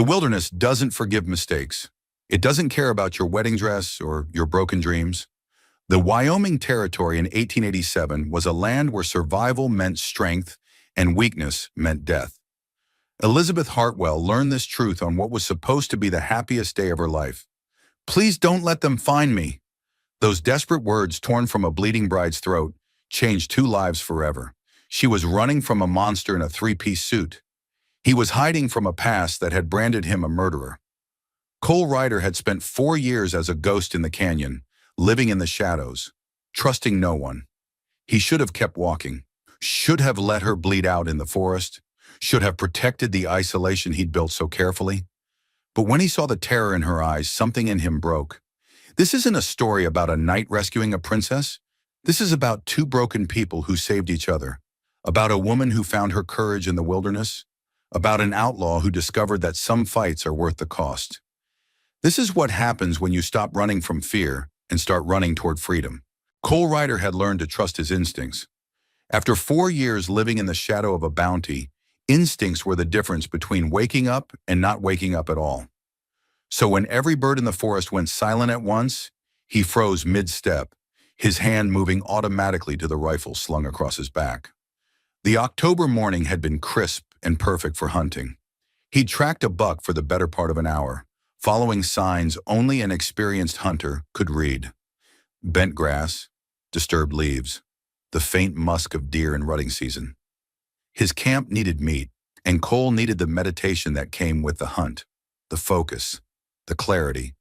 The wilderness doesn't forgive mistakes. It doesn't care about your wedding dress or your broken dreams. The Wyoming Territory in 1887 was a land where survival meant strength and weakness meant death. Elizabeth Hartwell learned this truth on what was supposed to be the happiest day of her life. "Please don't let them find me." Those desperate words, torn from a bleeding bride's throat, changed two lives forever. She was running from a monster in a three-piece suit. He was hiding from a past that had branded him a murderer. Cole Ryder had spent 4 years as a ghost in the canyon, living in the shadows, trusting no one. He should have kept walking, should have let her bleed out in the forest, should have protected the isolation he'd built so carefully. But when he saw the terror in her eyes, something in him broke. This isn't a story about a knight rescuing a princess. This is about two broken people who saved each other, about a woman who found her courage in the wilderness, about an outlaw who discovered that some fights are worth the cost. This is what happens when you stop running from fear and start running toward freedom. Cole Ryder had learned to trust his instincts. After 4 years living in the shadow of a bounty, instincts were the difference between waking up and not waking up at all. So when every bird in the forest went silent at once, he froze mid-step, his hand moving automatically to the rifle slung across his back. The October morning had been crisp and perfect for hunting. He'd tracked a buck for the better part of an hour, following signs only an experienced hunter could read. Bent grass, disturbed leaves, the faint musk of deer in rutting season. His camp needed meat, and Cole needed the meditation that came with the hunt, the focus, the clarity.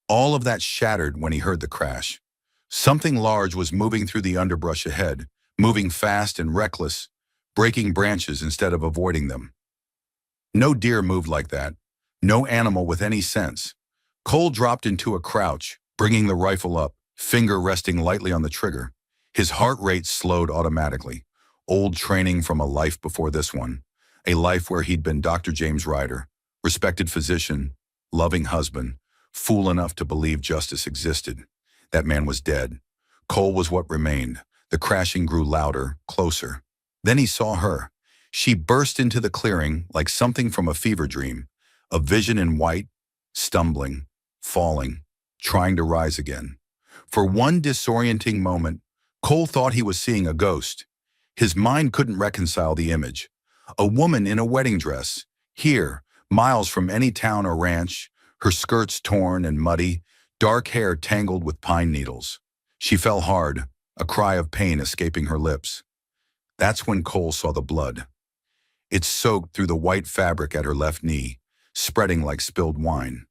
All of that shattered when he heard the crash. Something large was moving through the underbrush ahead, moving fast and reckless, breaking branches instead of avoiding them. No deer moved like that, no animal with any sense. Cole dropped into a crouch, bringing the rifle up, finger resting lightly on the trigger. His heart rate slowed automatically. Old training from a life before this one, a life where he'd been Dr. James Ryder, respected physician, loving husband, fool enough to believe justice existed. That man was dead. Cole was what remained. The crashing grew louder, closer. Then he saw her. She burst into the clearing like something from a fever dream, a vision in white, stumbling, falling, trying to rise again. For one disorienting moment, Cole thought he was seeing a ghost. His mind couldn't reconcile the image. A woman in a wedding dress, here, miles from any town or ranch, her skirts torn and muddy, dark hair tangled with pine needles. She fell hard, a cry of pain escaping her lips. That's when Cole saw the blood. It soaked through the white fabric at her left knee, spreading like spilled wine.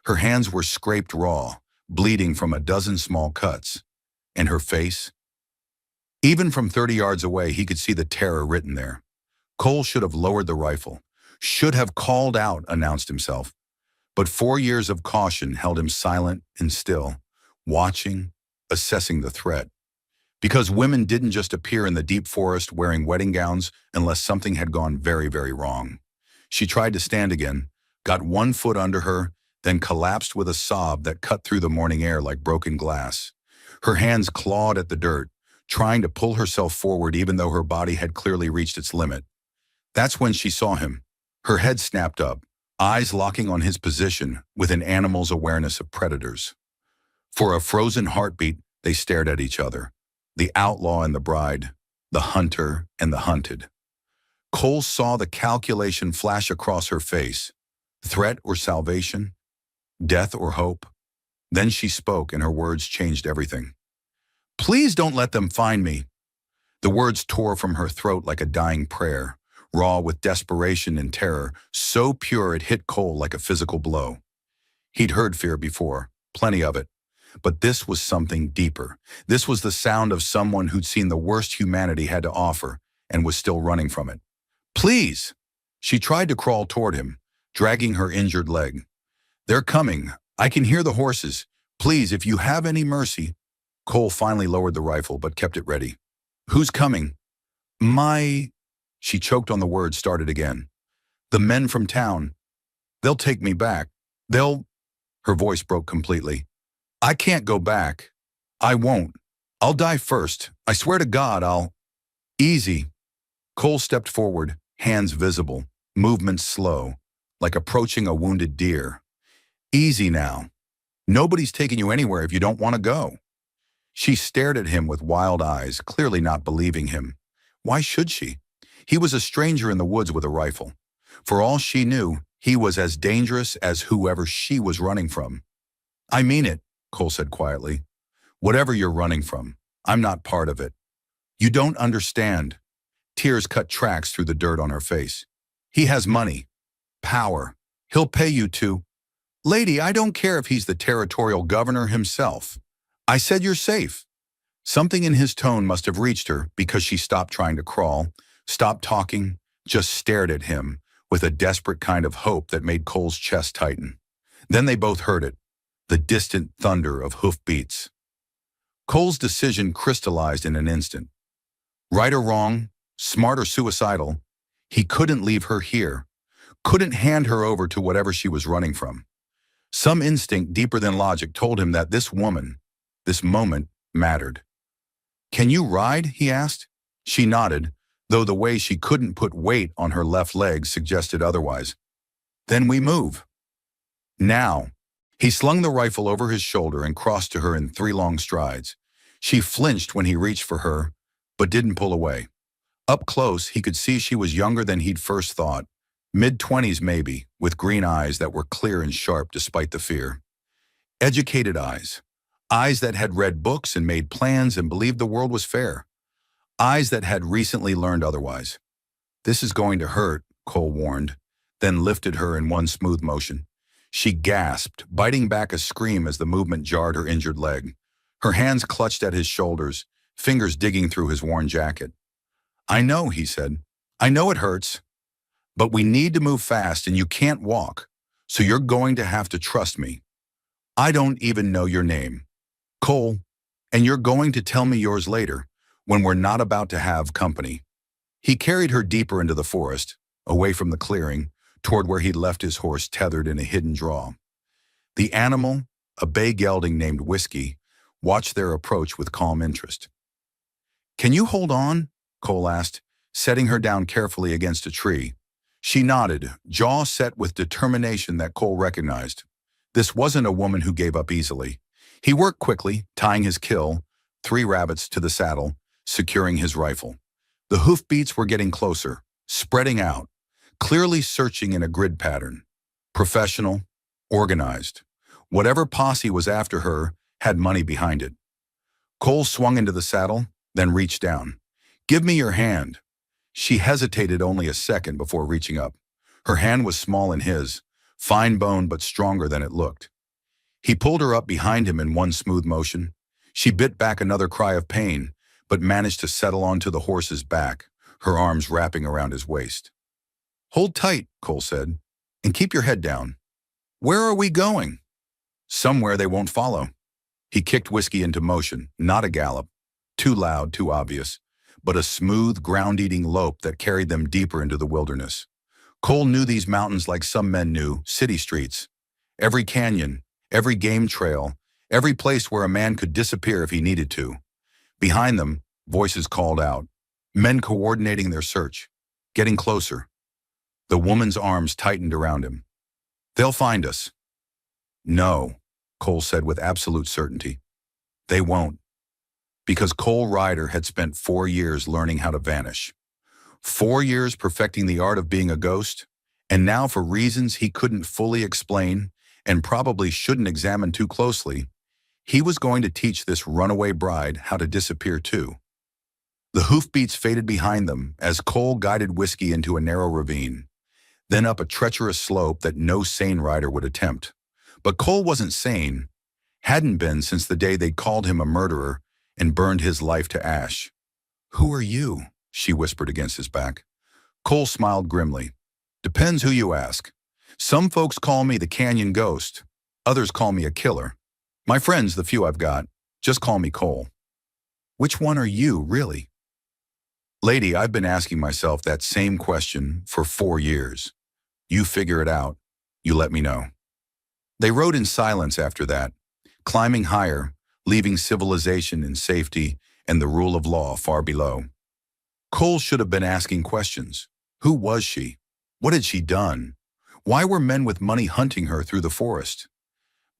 Her hands were scraped raw, bleeding from a dozen small cuts. And her face? Even from 30 yards away, he could see the terror written there. Cole should have lowered the rifle, should have called out, announced himself. But 4 years of caution held him silent and still, watching, assessing the threat. Because women didn't just appear in the deep forest wearing wedding gowns unless something had gone very, very wrong. She tried to stand again, got one foot under her, then collapsed with a sob that cut through the morning air like broken glass. Her hands clawed at the dirt, trying to pull herself forward even though her body had clearly reached its limit. That's when she saw him. Her head snapped up, eyes locking on his position with an animal's awareness of predators. For a frozen heartbeat, they stared at each other. The outlaw and the bride, the hunter and the hunted. Cole saw the calculation flash across her face. Threat or salvation? Death or hope? Then she spoke, and her words changed everything. "Please don't let them find me." The words tore from her throat like a dying prayer, raw with desperation and terror, so pure it hit Cole like a physical blow. He'd heard fear before, plenty of it. But this was something deeper. This was the sound of someone who'd seen the worst humanity had to offer and was still running from it. "Please!" She tried to crawl toward him, dragging her injured leg. "They're coming. I can hear the horses. Please, if you have any mercy." Cole finally lowered the rifle but kept it ready. "Who's coming?" "My..." She choked on the word, started again. "The men from town. They'll take me back. They'll..." Her voice broke completely. "I can't go back. I won't. I'll die first. I swear to God I'll..." "Easy." Cole stepped forward, hands visible, movements slow, like approaching a wounded deer. Easy now. Nobody's taking you anywhere if you don't want to go. She stared at him with wild eyes, clearly not believing him. Why should she? He was a stranger in the woods with a rifle. For all she knew, he was as dangerous as whoever she was running from. I mean it, Cole said quietly. Whatever you're running from, I'm not part of it. You don't understand. Tears cut tracks through the dirt on her face. He has money, power. He'll pay you to. Lady, I don't care if he's the territorial governor himself. I said you're safe. Something in his tone must have reached her because she stopped trying to crawl, stopped talking, just stared at him with a desperate kind of hope that made Cole's chest tighten. Then they both heard it, the distant thunder of hoofbeats. Cole's decision crystallized in an instant. Right or wrong, smart or suicidal, he couldn't leave her here, couldn't hand her over to whatever she was running from. Some instinct deeper than logic told him that this woman, this moment, mattered. Can you ride? He asked. She nodded, though the way she couldn't put weight on her left leg suggested otherwise. Then we move. Now. He slung the rifle over his shoulder and crossed to her in 3 long strides. She flinched when he reached for her, but didn't pull away. Up close, he could see she was younger than he'd first thought, mid-20s maybe, with green eyes that were clear and sharp despite the fear. Educated eyes. Eyes that had read books and made plans and believed the world was fair. Eyes that had recently learned otherwise. This is going to hurt, Cole warned, then lifted her in one smooth motion. She gasped, biting back a scream as the movement jarred her injured leg. Her hands clutched at his shoulders, fingers digging through his worn jacket. I know, he said. I know it hurts. But we need to move fast and you can't walk, so you're going to have to trust me. I don't even know your name. Cole, and you're going to tell me yours later, when we're not about to have company. He carried her deeper into the forest, away from the clearing, toward where he'd left his horse tethered in a hidden draw. The animal, a bay gelding named Whiskey, watched their approach with calm interest. Can you hold on? Cole asked, setting her down carefully against a tree. She nodded, jaw set with determination that Cole recognized. This wasn't a woman who gave up easily. He worked quickly, tying his kill, 3 rabbits, to the saddle, securing his rifle. The hoofbeats were getting closer, spreading out, clearly searching in a grid pattern. Professional, organized. Whatever posse was after her had money behind it. Cole swung into the saddle, then reached down. Give me your hand. She hesitated only a second before reaching up. Her hand was small in his, fine boned but stronger than it looked. He pulled her up behind him in one smooth motion. She bit back another cry of pain, but managed to settle onto the horse's back, her arms wrapping around his waist. Hold tight, Cole said, and keep your head down. Where are we going? Somewhere they won't follow. He kicked Whiskey into motion, not a gallop, too loud, too obvious, but a smooth, ground-eating lope that carried them deeper into the wilderness. Cole knew these mountains like some men knew city streets. Every canyon, every game trail, every place where a man could disappear if he needed to. Behind them, voices called out, men coordinating their search, getting closer. The woman's arms tightened around him. They'll find us. No, Cole said with absolute certainty. They won't. Because Cole Ryder had spent 4 years learning how to vanish. 4 years perfecting the art of being a ghost, and now for reasons he couldn't fully explain and probably shouldn't examine too closely, he was going to teach this runaway bride how to disappear too. The hoofbeats faded behind them as Cole guided Whiskey into a narrow ravine, then up a treacherous slope that no sane rider would attempt. But Cole wasn't sane, hadn't been since the day they'd called him a murderer and burned his life to ash. Who are you? She whispered against his back. Cole smiled grimly. Depends who you ask. Some folks call me the Canyon Ghost. Others call me a killer. My friends, the few I've got, just call me Cole. Which one are you, really? Lady, I've been asking myself that same question for 4 years. You figure it out. You let me know. They rode in silence after that, climbing higher, leaving civilization in safety and the rule of law far below. Cole should have been asking questions. Who was she? What had she done? Why were men with money hunting her through the forest?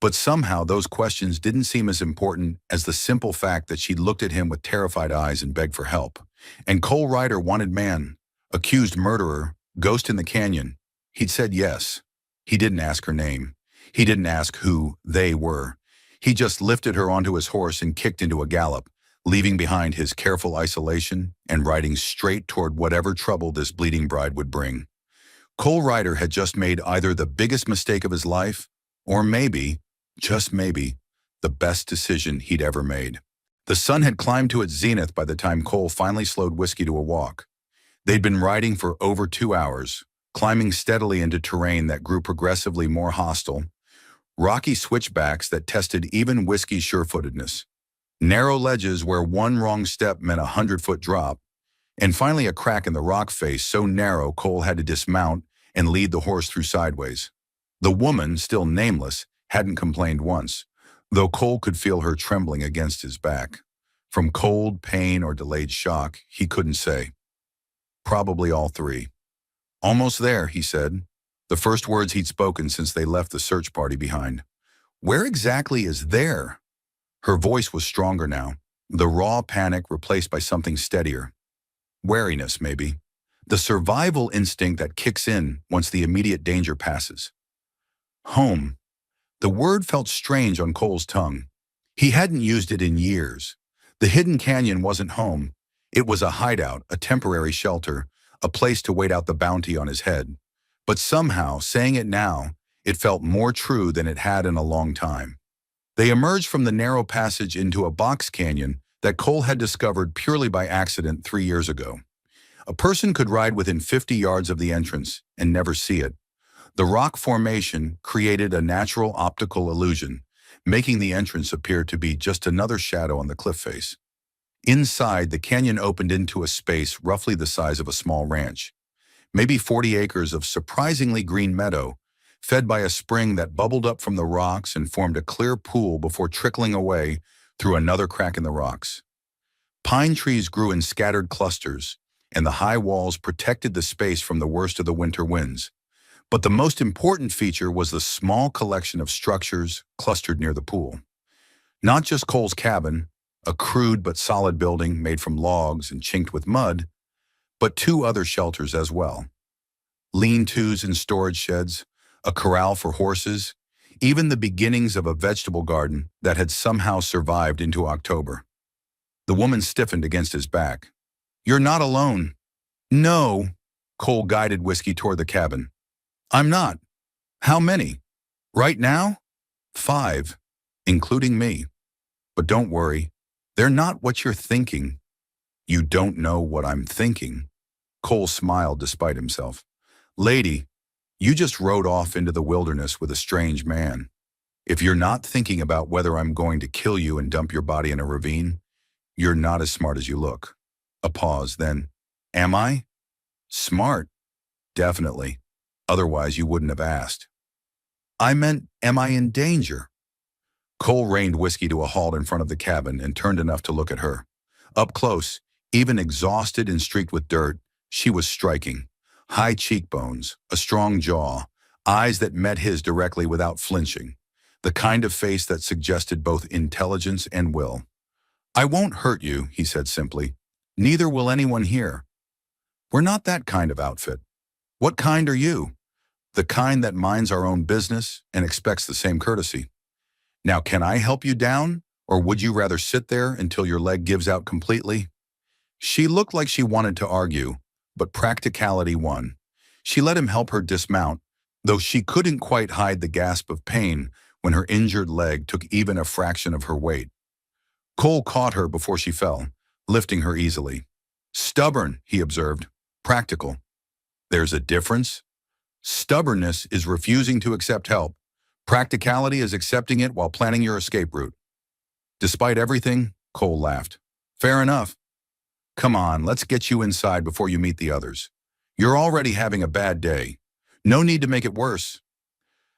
But somehow those questions didn't seem as important as the simple fact that she looked at him with terrified eyes and begged for help. And Cole Ryder wanted man, accused murderer, ghost in the canyon. He'd said yes. He didn't ask her name. He didn't ask who they were. He just lifted her onto his horse and kicked into a gallop, leaving behind his careful isolation and riding straight toward whatever trouble this bleeding bride would bring. Cole Ryder had just made either the biggest mistake of his life, or maybe, just maybe, the best decision he'd ever made. The sun had climbed to its zenith by the time Cole finally slowed Whiskey to a walk. They'd been riding for over 2 hours, climbing steadily into terrain that grew progressively more hostile, rocky switchbacks that tested even Whiskey's sure-footedness, narrow ledges where one wrong step meant a 100-foot drop, and finally a crack in the rock face so narrow Cole had to dismount and lead the horse through sideways. The woman, still nameless, hadn't complained once, though Cole could feel her trembling against his back. From cold, pain, or delayed shock, he couldn't say. Probably all three. "Almost there," he said, the first words he'd spoken since they left the search party behind. "Where exactly is there?" Her voice was stronger now, the raw panic replaced by something steadier. Wariness, maybe. The survival instinct that kicks in once the immediate danger passes. Home. The word felt strange on Cole's tongue. He hadn't used it in years. The hidden canyon wasn't home. It was a hideout, a temporary shelter, a place to wait out the bounty on his head. But somehow, saying it now, it felt more true than it had in a long time. They emerged from the narrow passage into a box canyon that Cole had discovered purely by accident 3 years ago. A person could ride within 50 yards of the entrance and never see it. The rock formation created a natural optical illusion, making the entrance appear to be just another shadow on the cliff face. Inside, the canyon opened into a space roughly the size of a small ranch, maybe 40 acres of surprisingly green meadow, fed by a spring that bubbled up from the rocks and formed a clear pool before trickling away through another crack in the rocks. Pine trees grew in scattered clusters, and the high walls protected the space from the worst of the winter winds. But the most important feature was the small collection of structures clustered near the pool. Not just Cole's cabin, a crude but solid building made from logs and chinked with mud, but 2 other shelters as well. Lean-tos and storage sheds, a corral for horses, even the beginnings of a vegetable garden that had somehow survived into October. The woman stiffened against his back. "You're not alone." "No." Cole guided Whiskey toward the cabin. "I'm not." "How many?" "Right now? 5, including me. But don't worry, they're not what you're thinking." "You don't know what I'm thinking." Cole smiled despite himself. "Lady, you just rode off into the wilderness with a strange man. If you're not thinking about whether I'm going to kill you and dump your body in a ravine, you're not as smart as you look." A pause, then, "Am I?" "Smart. Definitely. Otherwise you wouldn't have asked." "I meant, am I in danger?" Cole reined Whiskey to a halt in front of the cabin and turned enough to look at her. Up close, even exhausted and streaked with dirt, she was striking. High cheekbones, a strong jaw, eyes that met his directly without flinching. The kind of face that suggested both intelligence and will. "I won't hurt you," he said simply. "Neither will anyone here. We're not that kind of outfit." "What kind are you?" "The kind that minds our own business and expects the same courtesy." "Now, can I help you down, or would you rather sit there until your leg gives out completely?" She looked like she wanted to argue, but practicality won. She let him help her dismount, though she couldn't quite hide the gasp of pain when her injured leg took even a fraction of her weight. Cole caught her before she fell, lifting her easily. "Stubborn," he observed. "Practical. There's a difference. Stubbornness is refusing to accept help. Practicality is accepting it while planning your escape route." "Despite everything," Cole laughed. "Fair enough. Come on, let's get you inside before you meet the others. You're already having a bad day. No need to make it worse."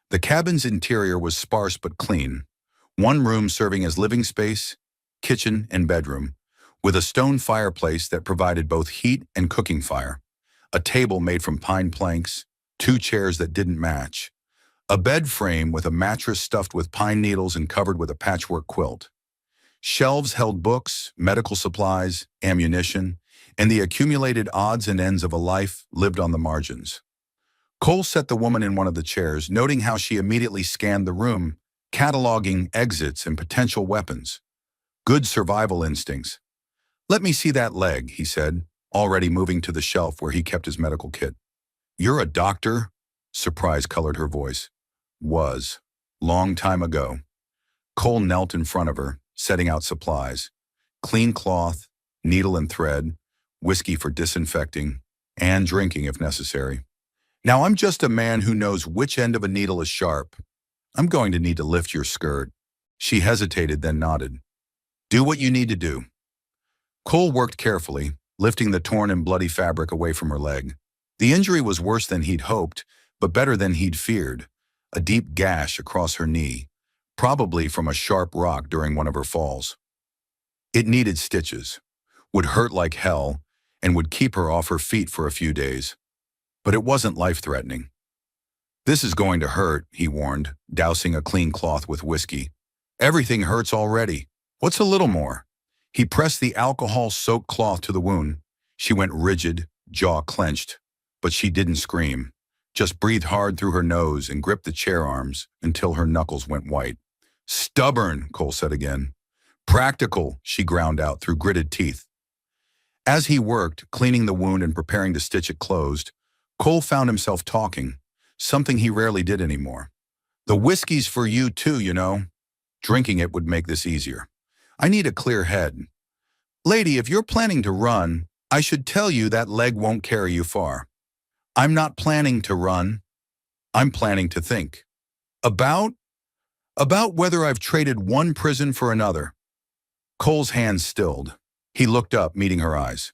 The cabin's interior was sparse but clean. One room serving as living space, kitchen, and bedroom, with a stone fireplace that provided both heat and cooking fire. A table made from pine planks, 2 chairs that didn't match, a bed frame with a mattress stuffed with pine needles and covered with a patchwork quilt. Shelves held books, medical supplies, ammunition, and the accumulated odds and ends of a life lived on the margins. Cole set the woman in one of the chairs, noting how she immediately scanned the room, cataloging exits and potential weapons. Good survival instincts. "Let me see that leg," he said, already moving to the shelf where he kept his medical kit. "You're a doctor?" Surprise colored her voice. "Was. Long time ago." Cole knelt in front of her, setting out supplies. Clean cloth, needle and thread, whiskey for disinfecting, and drinking if necessary. "Now I'm just a man who knows which end of a needle is sharp. I'm going to need to lift your skirt." She hesitated, then nodded. "Do what you need to do." Cole worked carefully, lifting the torn and bloody fabric away from her leg. The injury was worse than he'd hoped, but better than he'd feared. A deep gash across her knee, probably from a sharp rock during one of her falls. It needed stitches, would hurt like hell, and would keep her off her feet for a few days. But it wasn't life-threatening. "This is going to hurt," he warned, dousing a clean cloth with whiskey. "Everything hurts already. What's a little more?" He pressed the alcohol-soaked cloth to the wound. She went rigid, jaw clenched, but she didn't scream. Just breathed hard through her nose and gripped the chair arms until her knuckles went white. "Stubborn," Cole said again. "Practical," she ground out through gritted teeth. As he worked, cleaning the wound and preparing to stitch it closed, Cole found himself talking, something he rarely did anymore. "The whiskey's for you too, you know. Drinking it would make this easier. I need a clear head. Lady, if you're planning to run, I should tell you that leg won't carry you far. I'm not planning to run. I'm planning to think. About whether I've traded one prison for another." Cole's hands stilled. He looked up, meeting her eyes.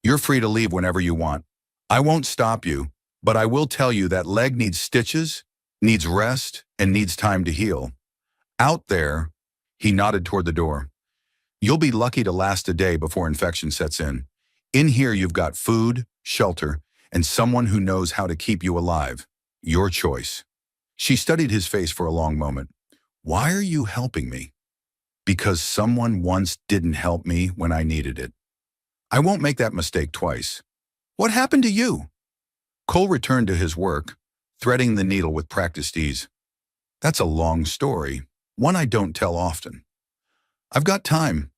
"You're free to leave whenever you want. I won't stop you, but I will tell you that leg needs stitches, needs rest, and needs time to heal. Out there," he nodded toward the door, "you'll be lucky to last a day before infection sets in. In here you've got food, shelter, and someone who knows how to keep you alive. Your choice." She studied his face for a long moment. "Why are you helping me?" "Because someone once didn't help me when I needed it. I won't make that mistake twice." "What happened to you?" Cole returned to his work, threading the needle with practiced ease. "That's a long story, one I don't tell often. I've got time.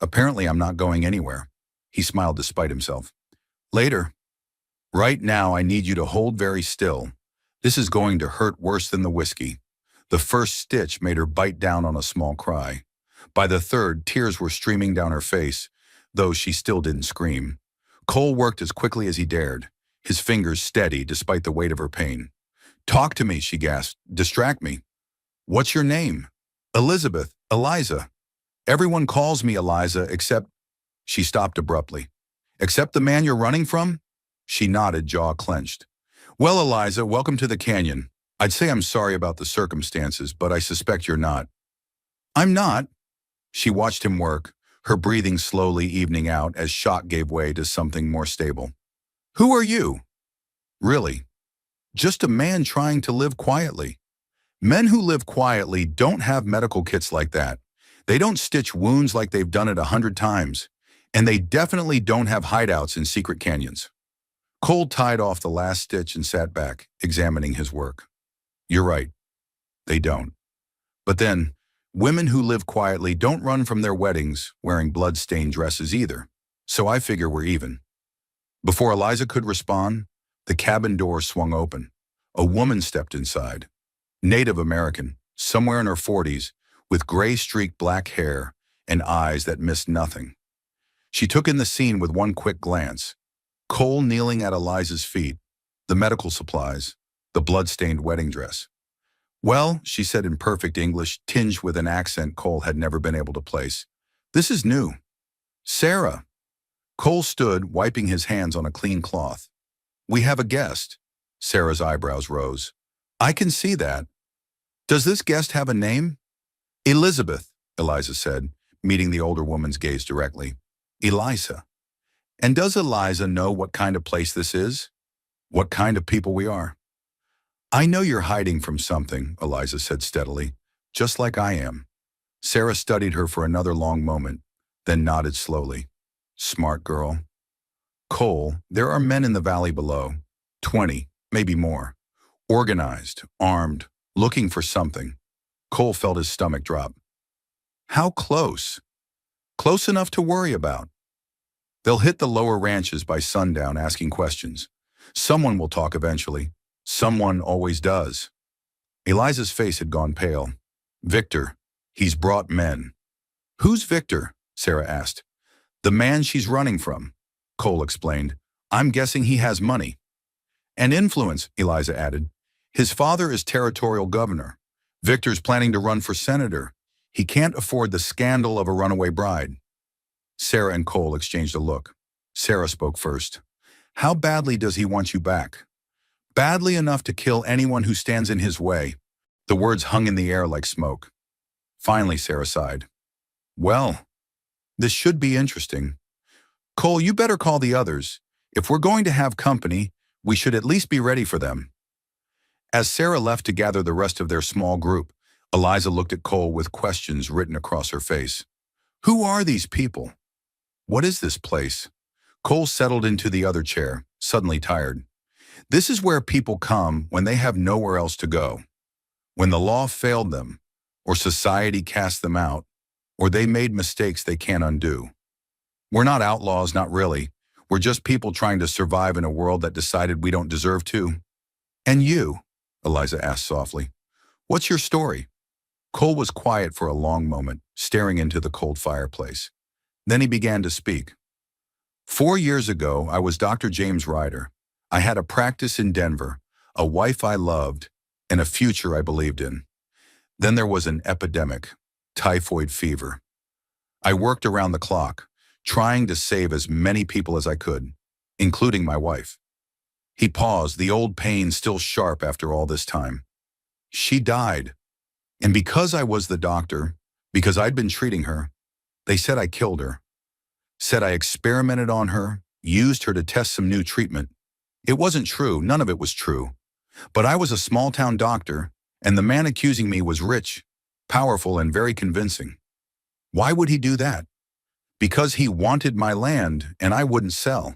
Apparently I'm not going anywhere." He smiled despite himself. "Later. Right now I need you to hold very still. This is going to hurt worse than the whiskey." The first stitch made her bite down on a small cry. By the third, tears were streaming down her face, though she still didn't scream. Cole worked as quickly as he dared, his fingers steady despite the weight of her pain. "Talk to me," she gasped. "Distract me." "What's your name?" "Elizabeth, Eliza. Everyone calls me Eliza except—" She stopped abruptly. "Except the man you're running from?" She nodded, jaw clenched. "Well, Eliza, welcome to the canyon. I'd say I'm sorry about the circumstances, but I suspect you're not." "I'm not." She watched him work, her breathing slowly evening out as shock gave way to something more stable. "Who are you?" "Really? Just a man trying to live quietly. Men who live quietly don't have medical kits like that. They don't stitch wounds like they've done it 100 times. And they definitely don't have hideouts in secret canyons." Cole tied off the last stitch and sat back, examining his work. "You're right. They don't. But then, women who live quietly don't run from their weddings wearing blood-stained dresses either. So I figure we're even." Before Eliza could respond, the cabin door swung open. A woman stepped inside. Native American, somewhere in her 40s, with gray-streaked black hair and eyes that missed nothing. She took in the scene with one quick glance. Cole kneeling at Eliza's feet, the medical supplies, the blood-stained wedding dress. "Well," she said in perfect English, tinged with an accent Cole had never been able to place, "this is new." "Sarah." Cole stood, wiping his hands on a clean cloth. "We have a guest." Sarah's eyebrows rose. "I can see that. Does this guest have a name?" "Elizabeth," Eliza said, meeting the older woman's gaze directly. "Eliza. And does Eliza know what kind of place this is? What kind of people we are?" I know you're hiding from something, Eliza said steadily, just like I am. Sarah studied her for another long moment, then nodded slowly. Smart girl. Cole, there are men in the valley below. 20, maybe more. Organized, armed, looking for something. Cole felt his stomach drop. How close? Close enough to worry about. They'll hit the lower ranches by sundown asking questions. Someone will talk eventually. Someone always does. Eliza's face had gone pale. Victor, he's brought men. Who's Victor? Sarah asked. The man she's running from, Cole explained. I'm guessing he has money. And influence, Eliza added. His father is territorial governor. Victor's planning to run for senator. He can't afford the scandal of a runaway bride. Sarah and Cole exchanged a look. Sarah spoke first. How badly does he want you back? Badly enough to kill anyone who stands in his way. The words hung in the air like smoke. Finally, Sarah sighed. Well, this should be interesting. Cole, you better call the others. If we're going to have company, we should at least be ready for them. As Sarah left to gather the rest of their small group, Eliza looked at Cole with questions written across her face. Who are these people? What is this place? Cole settled into the other chair, suddenly tired. This is where people come when they have nowhere else to go. When the law failed them, or society cast them out, or they made mistakes they can't undo. We're not outlaws, not really. We're just people trying to survive in a world that decided we don't deserve to. And you? Eliza asked softly. What's your story? Cole was quiet for a long moment, staring into the cold fireplace. Then he began to speak. 4 years ago, I was Dr. James Ryder. I had a practice in Denver, a wife I loved, and a future I believed in. Then there was an epidemic, typhoid fever. I worked around the clock, trying to save as many people as I could, including my wife. He paused, the old pain still sharp after all this time. She died. And because I was the doctor, because I'd been treating her, they said I killed her. Said I experimented on her, used her to test some new treatment. It wasn't true, none of it was true. But I was a small-town doctor, and the man accusing me was rich, powerful, and very convincing. Why would he do that? Because he wanted my land, and I wouldn't sell.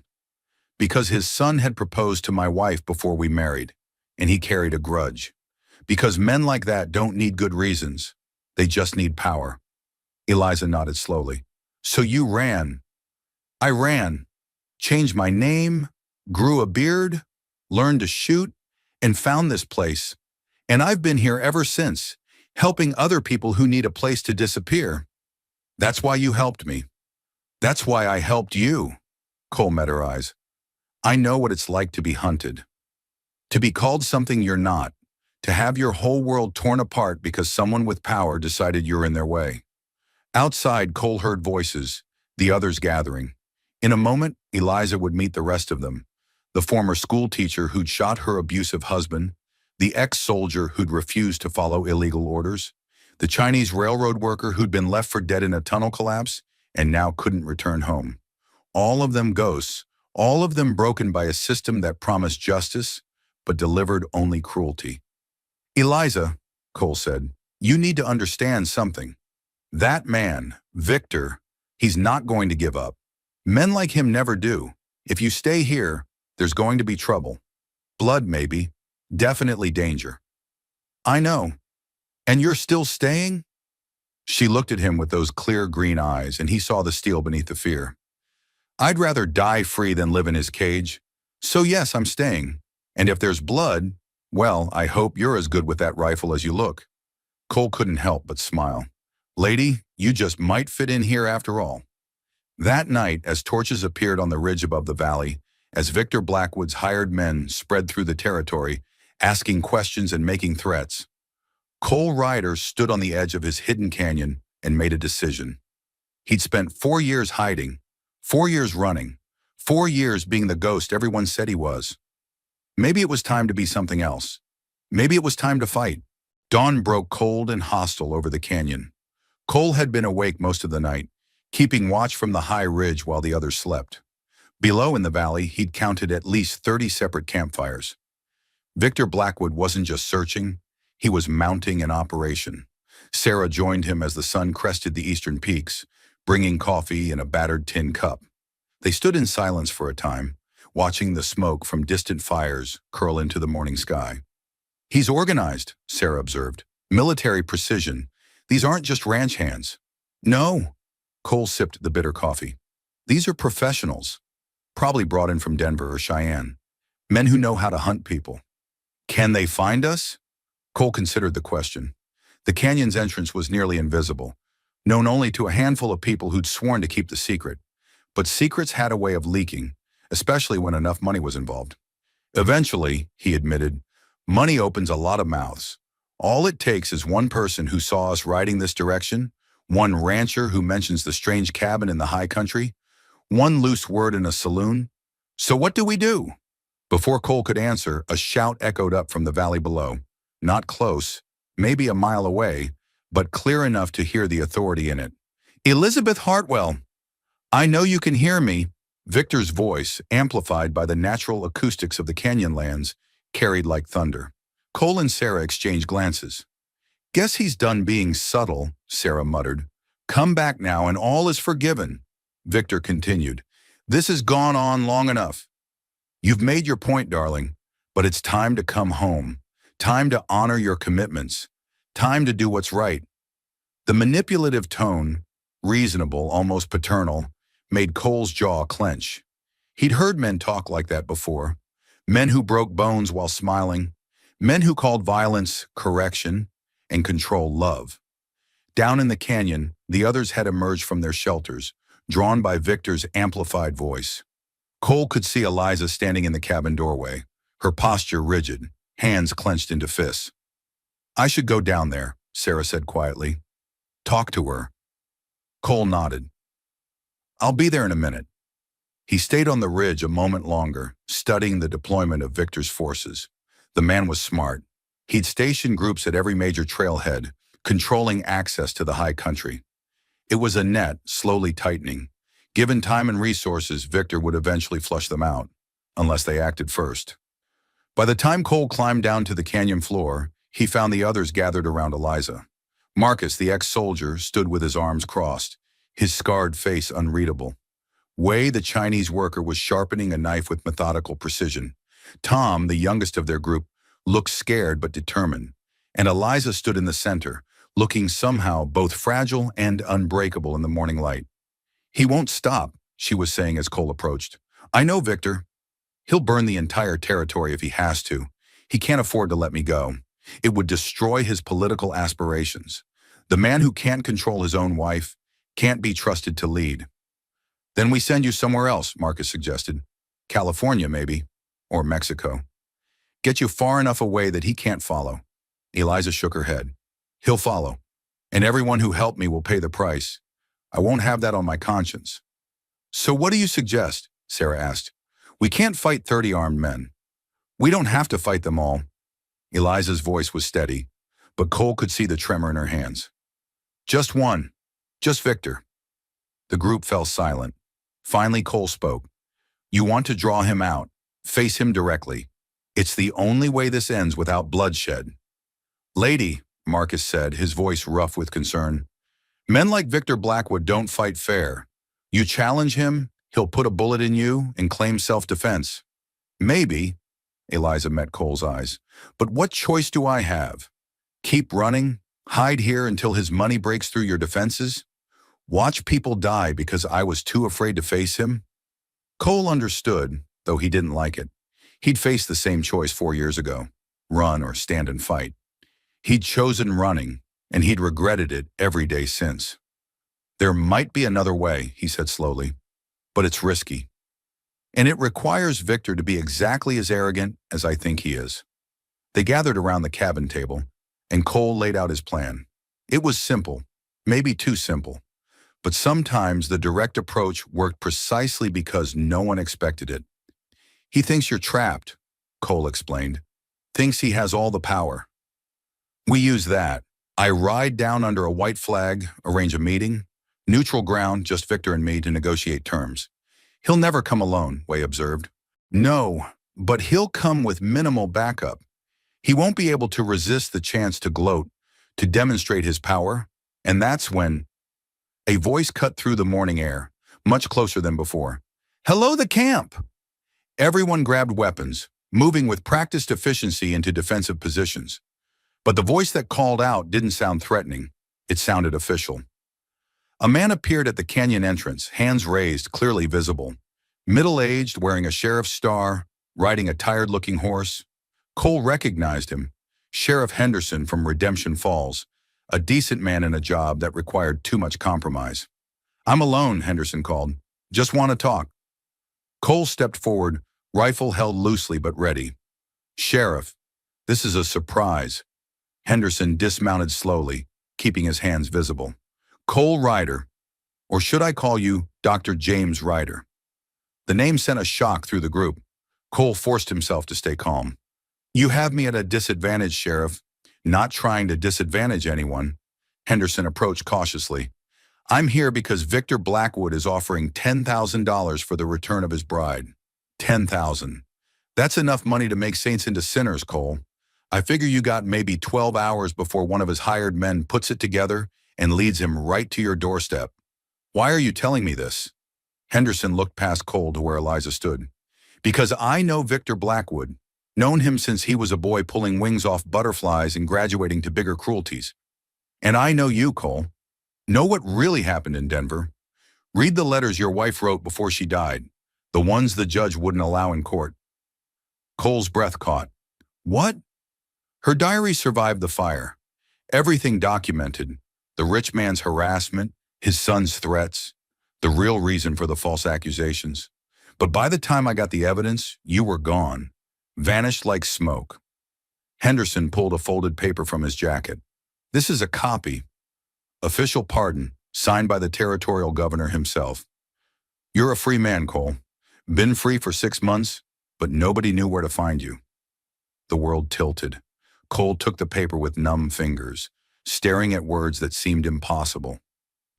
Because his son had proposed to my wife before we married, and he carried a grudge. Because men like that don't need good reasons. They just need power. Eliza nodded slowly. So you ran. I ran. Changed my name, grew a beard, learned to shoot, and found this place. And I've been here ever since, helping other people who need a place to disappear. That's why you helped me. That's why I helped you. Cole met her eyes. I know what it's like to be hunted. To be called something you're not. To have your whole world torn apart because someone with power decided you're in their way. Outside, Cole heard voices, the others gathering. In a moment, Eliza would meet the rest of them. The former school teacher who'd shot her abusive husband, the ex-soldier who'd refused to follow illegal orders, the Chinese railroad worker who'd been left for dead in a tunnel collapse and now couldn't return home. All of them ghosts, all of them broken by a system that promised justice but delivered only cruelty. Eliza, Cole said, you need to understand something. That man, Victor, he's not going to give up. Men like him never do. If you stay here, there's going to be trouble. Blood, maybe. Definitely danger. I know. And you're still staying? She looked at him with those clear green eyes, and he saw the steel beneath the fear. I'd rather die free than live in his cage. So yes, I'm staying. And if there's blood, well, I hope you're as good with that rifle as you look. Cole couldn't help but smile. Lady, you just might fit in here after all. That night, as torches appeared on the ridge above the valley, as Victor Blackwood's hired men spread through the territory, asking questions and making threats, Cole Ryder stood on the edge of his hidden canyon and made a decision. He'd spent 4 years hiding, 4 years running, 4 years being the ghost everyone said he was. Maybe it was time to be something else. Maybe it was time to fight. Dawn broke cold and hostile over the canyon. Cole had been awake most of the night, keeping watch from the high ridge while the others slept. Below in the valley, he'd counted at least 30 separate campfires. Victor Blackwood wasn't just searching, he was mounting an operation. Sarah joined him as the sun crested the eastern peaks, bringing coffee in a battered tin cup. They stood in silence for a time, watching the smoke from distant fires curl into the morning sky. He's organized, Sarah observed. Military precision. These aren't just ranch hands. No. Cole sipped the bitter coffee. These are professionals, probably brought in from Denver or Cheyenne. Men who know how to hunt people. Can they find us? Cole considered the question. The canyon's entrance was nearly invisible, known only to a handful of people who'd sworn to keep the secret. But secrets had a way of leaking, especially when enough money was involved. Eventually, he admitted, money opens a lot of mouths. All it takes is one person who saw us riding this direction, one rancher who mentions the strange cabin in the high country, one loose word in a saloon. So what do we do? Before Cole could answer, a shout echoed up from the valley below. Not close, maybe a mile away, but clear enough to hear the authority in it. Elizabeth Hartwell! I know you can hear me. Victor's voice, amplified by the natural acoustics of the canyonlands, carried like thunder. Cole and Sarah exchanged glances. Guess he's done being subtle, Sarah muttered. Come back now and all is forgiven. Victor continued. This has gone on long enough. You've made your point, darling, but it's time to come home. Time to honor your commitments. Time to do what's right. The manipulative tone, reasonable, almost paternal, made Cole's jaw clench. He'd heard men talk like that before. Men who broke bones while smiling. Men who called violence correction and control love. Down in the canyon, the others had emerged from their shelters, drawn by Victor's amplified voice. Cole could see Eliza standing in the cabin doorway, her posture rigid, hands clenched into fists. I should go down there, Sarah said quietly. Talk to her. Cole nodded. I'll be there in a minute. He stayed on the ridge a moment longer, studying the deployment of Victor's forces. The man was smart. He'd stationed groups at every major trailhead, controlling access to the high country. It was a net, slowly tightening. Given time and resources, Victor would eventually flush them out, unless they acted first. By the time Cole climbed down to the canyon floor, he found the others gathered around Eliza. Marcus, the ex-soldier, stood with his arms crossed, his scarred face unreadable. Wei, the Chinese worker, was sharpening a knife with methodical precision. Tom, the youngest of their group, looked scared but determined, and Eliza stood in the center, looking somehow both fragile and unbreakable in the morning light. He won't stop, she was saying as Cole approached. I know Victor. He'll burn the entire territory if he has to. He can't afford to let me go. It would destroy his political aspirations. The man who can't control his own wife can't be trusted to lead. Then we send you somewhere else, Marcus suggested. California, maybe. Or Mexico. Get you far enough away that he can't follow. Eliza shook her head. He'll follow. And everyone who helped me will pay the price. I won't have that on my conscience. So what do you suggest? Sarah asked. We can't fight 30 armed men. We don't have to fight them all. Eliza's voice was steady, but Cole could see the tremor in her hands. Just one. Just Victor. The group fell silent. Finally, Cole spoke. You want to draw him out. Face him directly. It's the only way this ends without bloodshed. Lady, Marcus said, his voice rough with concern. Men like Victor Blackwood don't fight fair. You challenge him, he'll put a bullet in you and claim self-defense. Maybe, Eliza met Cole's eyes, but what choice do I have? Keep running? Hide here until his money breaks through your defenses? Watch people die because I was too afraid to face him? Cole understood, though he didn't like it. He'd faced the same choice 4 years ago, run or stand and fight. He'd chosen running, and he'd regretted it every day since. There might be another way, he said slowly, but it's risky. And it requires Victor to be exactly as arrogant as I think he is. They gathered around the cabin table, and Cole laid out his plan. It was simple, maybe too simple, but sometimes the direct approach worked precisely because no one expected it. He thinks you're trapped, Cole explained. Thinks he has all the power. We use that. I ride down under a white flag, arrange a meeting, neutral ground, just Victor and me to negotiate terms. He'll never come alone, Wei observed. No, but he'll come with minimal backup. He won't be able to resist the chance to gloat, to demonstrate his power, and that's when a voice cut through the morning air, much closer than before. "Hello, the camp!" Everyone grabbed weapons, moving with practiced efficiency into defensive positions. But the voice that called out didn't sound threatening. It sounded official. A man appeared at the canyon entrance, hands raised, clearly visible. Middle-aged, wearing a sheriff's star, riding a tired-looking horse. Cole recognized him, Sheriff Henderson from Redemption Falls, a decent man in a job that required too much compromise. "I'm alone," Henderson called. "Just want to talk." Cole stepped forward, rifle held loosely but ready. "Sheriff, this is a surprise." Henderson dismounted slowly, keeping his hands visible. "Cole Ryder, or should I call you Dr. James Ryder?" The name sent a shock through the group. Cole forced himself to stay calm. "You have me at a disadvantage, Sheriff." "Not trying to disadvantage anyone." Henderson approached cautiously. "I'm here because Victor Blackwood is offering $10,000 for the return of his bride." $10,000. That's enough money to make saints into sinners, Cole. I figure you got maybe 12 hours before one of his hired men puts it together and leads him right to your doorstep. Why are you telling me this? Henderson looked past Cole to where Eliza stood. "Because I know Victor Blackwood. Known him since he was a boy pulling wings off butterflies and graduating to bigger cruelties. And I know you, Cole. Know what really happened in Denver. Read the letters your wife wrote before she died, the ones the judge wouldn't allow in court." Cole's breath caught. "What?" "Her diary survived the fire. Everything documented. The rich man's harassment, his son's threats, the real reason for the false accusations. But by the time I got the evidence, you were gone. Vanished like smoke." Henderson pulled a folded paper from his jacket. "This is a copy. Official pardon, signed by the territorial governor himself. You're a free man, Cole. Been free for 6 months, but nobody knew where to find you." The world tilted. Cole took the paper with numb fingers, staring at words that seemed impossible.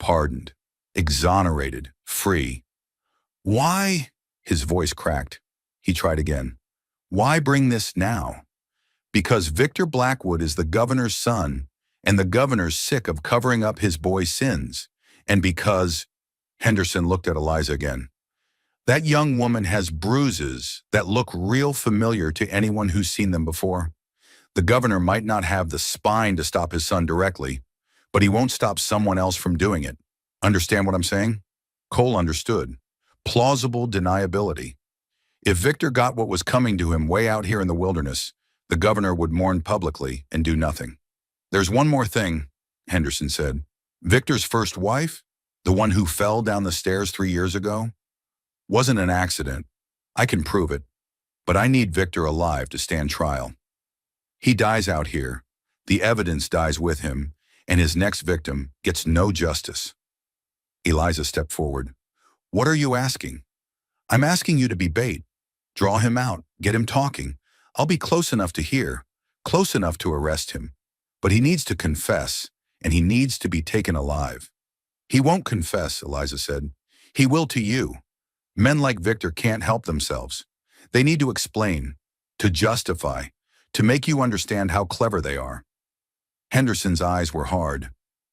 Pardoned, exonerated, free. "Why?" His voice cracked. He tried again. "Why bring this now?" "Because Victor Blackwood is the governor's son, and the governor's sick of covering up his boy's sins. And because," Henderson looked at Eliza again, "that young woman has bruises that look real familiar to anyone who's seen them before. The governor might not have the spine to stop his son directly, but he won't stop someone else from doing it. Understand what I'm saying?" Cole understood. Plausible deniability. If Victor got what was coming to him way out here in the wilderness, the governor would mourn publicly and do nothing. "There's one more thing," Henderson said. "Victor's first wife, the one who fell down the stairs 3 years ago, wasn't an accident. I can prove it, but I need Victor alive to stand trial. He dies out here, the evidence dies with him, and his next victim gets no justice." Eliza stepped forward. "What are you asking?" "I'm asking you to be bait. Draw him out, get him talking. I'll be close enough to hear, close enough to arrest him. But he needs to confess, and he needs to be taken alive." "He won't confess," Eliza said. "He will to you. Men like Victor can't help themselves. They need to explain, to justify, to make you understand how clever they are." Henderson's eyes were hard.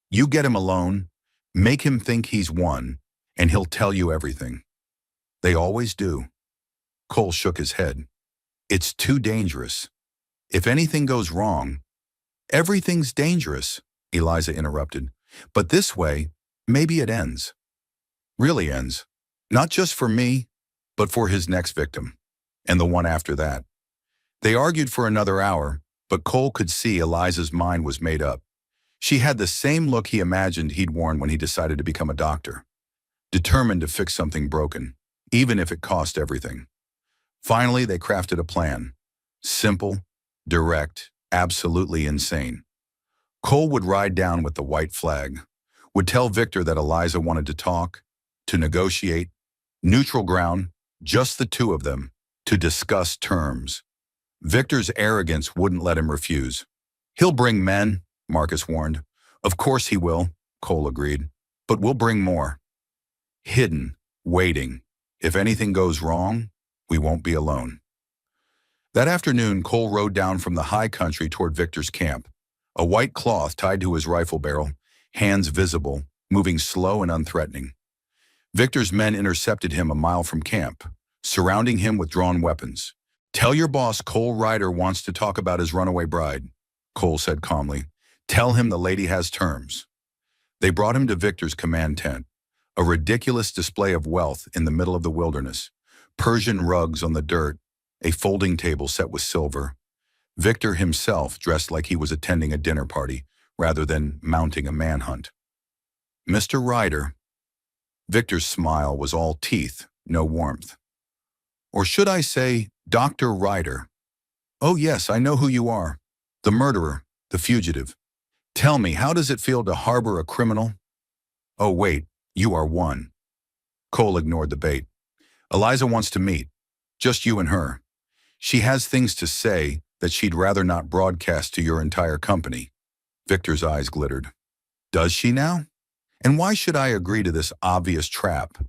"You get him alone, make him think he's won, and he'll tell you everything." "They always do." Cole shook his head. "It's too dangerous. If anything goes wrong—" "Everything's dangerous," Eliza interrupted. "But this way, maybe it ends. Really ends. Not just for me, but for his next victim. And the one after that." They argued for another hour, but Cole could see Eliza's mind was made up. She had the same look he imagined he'd worn when he decided to become a doctor. Determined to fix something broken, even if it cost everything. Finally, they crafted a plan. Simple, direct, absolutely insane. Cole would ride down with the white flag, would tell Victor that Eliza wanted to talk, to negotiate, neutral ground, just the two of them, to discuss terms. Victor's arrogance wouldn't let him refuse. "He'll bring men," Marcus warned. "Of course he will," Cole agreed. "But we'll bring more. Hidden, waiting. If anything goes wrong, we won't be alone." That afternoon, Cole rode down from the high country toward Victor's camp, a white cloth tied to his rifle barrel, hands visible, moving slow and unthreatening. Victor's men intercepted him a mile from camp, surrounding him with drawn weapons. "Tell your boss Cole Ryder wants to talk about his runaway bride," Cole said calmly. "Tell him the lady has terms." They brought him to Victor's command tent, a ridiculous display of wealth in the middle of the wilderness, Persian rugs on the dirt, a folding table set with silver. Victor himself dressed like he was attending a dinner party rather than mounting a manhunt. "Mr. Ryder." Victor's smile was all teeth, no warmth. "Or should I say, Dr. Ryder? Oh yes, I know who you are. The murderer, the fugitive. Tell me, how does it feel to harbor a criminal?" "Oh wait, you are one." Cole ignored the bait. "Eliza wants to meet. Just you and her. She has things to say that she'd rather not broadcast to your entire company." Victor's eyes glittered. "Does she now? And why should I agree to this obvious trap?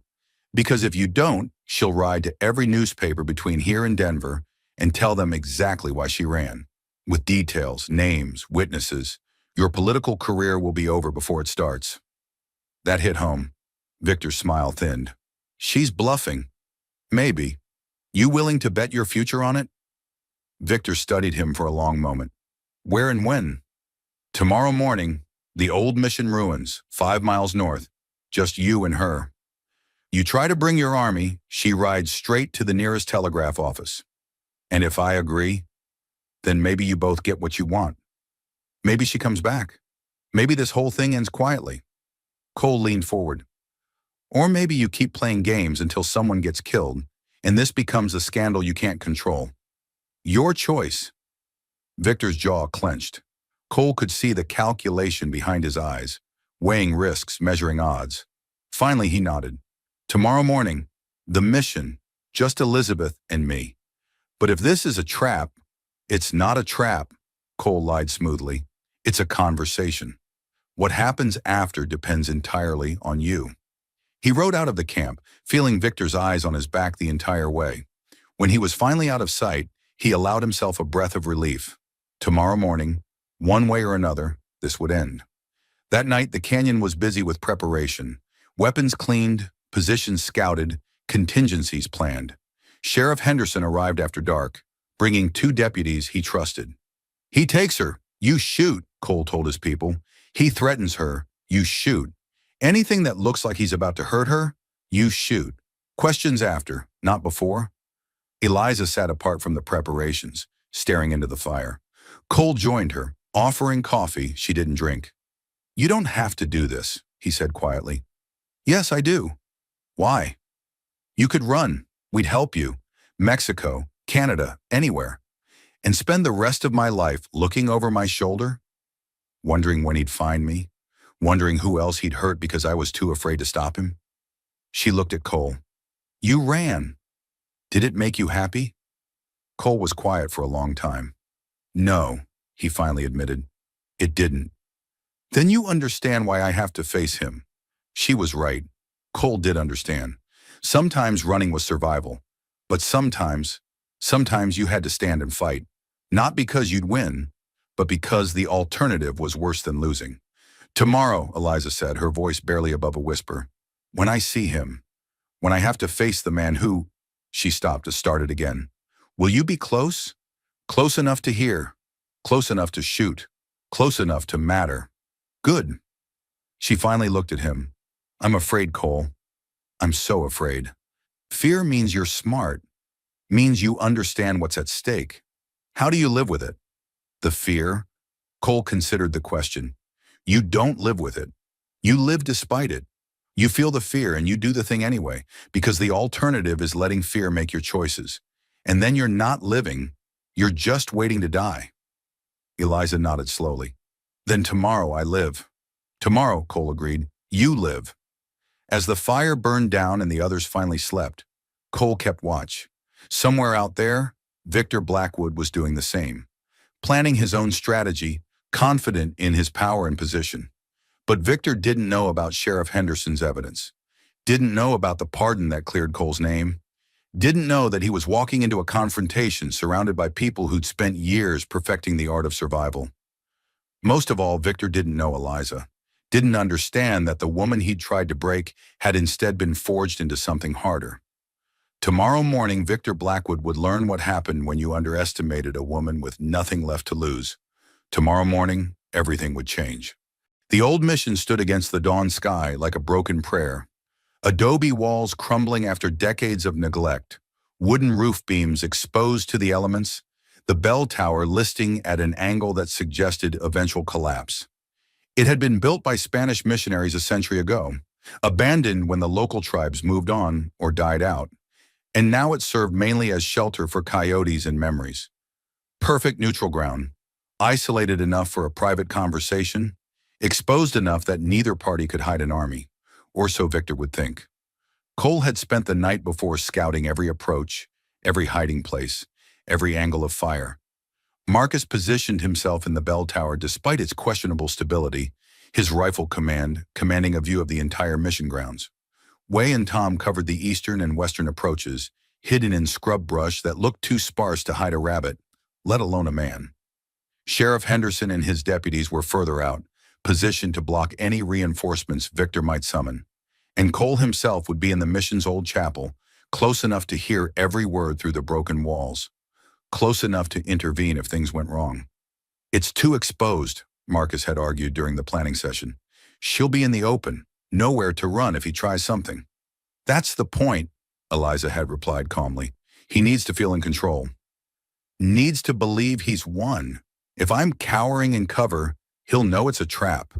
Because if you don't, she'll ride to every newspaper between here and Denver and tell them exactly why she ran. With details, names, witnesses. Your political career will be over before it starts." That hit home. Victor's smile thinned. "She's bluffing." "Maybe. You willing to bet your future on it?" Victor studied him for a long moment. "Where and when?" "Tomorrow morning, the old Mission ruins, 5 miles north. Just you and her. You try to bring your army, she rides straight to the nearest telegraph office. And if I agree, then maybe you both get what you want. Maybe she comes back. Maybe this whole thing ends quietly." Cole leaned forward. "Or maybe you keep playing games until someone gets killed, and this becomes a scandal you can't control. Your choice." Victor's jaw clenched. Cole could see the calculation behind his eyes, weighing risks, measuring odds. Finally, he nodded. "Tomorrow morning, the Mission, just Elizabeth and me. But if this is a trap—" "It's not a trap," Cole lied smoothly. "It's a conversation. What happens after depends entirely on you." He rode out of the camp, feeling Victor's eyes on his back the entire way. When he was finally out of sight, he allowed himself a breath of relief. Tomorrow morning, one way or another, this would end. That night, the canyon was busy with preparation. Weapons cleaned, positions scouted, contingencies planned. Sheriff Henderson arrived after dark, bringing 2 deputies he trusted. "He takes her, you shoot," Cole told his people. "He threatens her, you shoot. Anything that looks like he's about to hurt her, you shoot. Questions after, not before." Eliza sat apart from the preparations, staring into the fire. Cole joined her, offering coffee she didn't drink. "You don't have to do this," he said quietly. "Yes, I do." "Why?" "You could run. We'd help you. Mexico, Canada, anywhere. And spend the rest of my life looking over my shoulder, wondering when he'd find me, wondering who else he'd hurt because I was too afraid to stop him." She looked at Cole. "You ran. Did it make you happy?" Cole was quiet for a long time. "No," he finally admitted. "It didn't." "Then you understand why I have to face him." She was right. Cole did understand. Sometimes running was survival, but sometimes you had to stand and fight. Not because you'd win, but because the alternative was worse than losing. "Tomorrow," Eliza said, her voice barely above a whisper. "When I see him, when I have to face the man who—" She stopped to start it again. "Will you be close? Close enough to hear, close enough to shoot, close enough to matter?" "Good." She finally looked at him. "I'm afraid, Cole. I'm so afraid. Fear means you're smart, means you understand what's at stake. How do you live with it?" "The fear?" Cole considered the question. "You don't live with it. You live despite it. You feel the fear and you do the thing anyway, because the alternative is letting fear make your choices. And then you're not living, you're just waiting to die." Eliza nodded slowly. "Then tomorrow I live." "Tomorrow," Cole agreed, "you live." As the fire burned down and the others finally slept, Cole kept watch. Somewhere out there, Victor Blackwood was doing the same, planning his own strategy, confident in his power and position. But Victor didn't know about Sheriff Henderson's evidence, didn't know about the pardon that cleared Cole's name, Didn't know that he was walking into a confrontation surrounded by people who'd spent years perfecting the art of survival. Most of all, Victor didn't know Eliza. Didn't understand that the woman he'd tried to break had instead been forged into something harder. Tomorrow morning, Victor Blackwood would learn what happened when you underestimated a woman with nothing left to lose. Tomorrow morning, everything would change. The old mission stood against the dawn sky like a broken prayer. Adobe walls crumbling after decades of neglect, wooden roof beams exposed to the elements, the bell tower listing at an angle that suggested eventual collapse. It had been built by Spanish missionaries a century ago, abandoned when the local tribes moved on or died out, and now it served mainly as shelter for coyotes and memories. Perfect neutral ground, isolated enough for a private conversation, exposed enough that neither party could hide an army, or so Victor would think. Cole had spent the night before scouting every approach, every hiding place, every angle of fire. Marcus positioned himself in the bell tower despite its questionable stability, his rifle commanding a view of the entire mission grounds. Way and Tom covered the eastern and western approaches, hidden in scrub brush that looked too sparse to hide a rabbit, let alone a man. Sheriff Henderson and his deputies were further out, positioned to block any reinforcements Victor might summon. And Cole himself would be in the mission's old chapel, close enough to hear every word through the broken walls, close enough to intervene if things went wrong. It's too exposed, Marcus had argued during the planning session. She'll be in the open, nowhere to run if he tries something. That's the point, Eliza had replied calmly. He needs to feel in control. Needs to believe he's won. If I'm cowering in cover, he'll know it's a trap.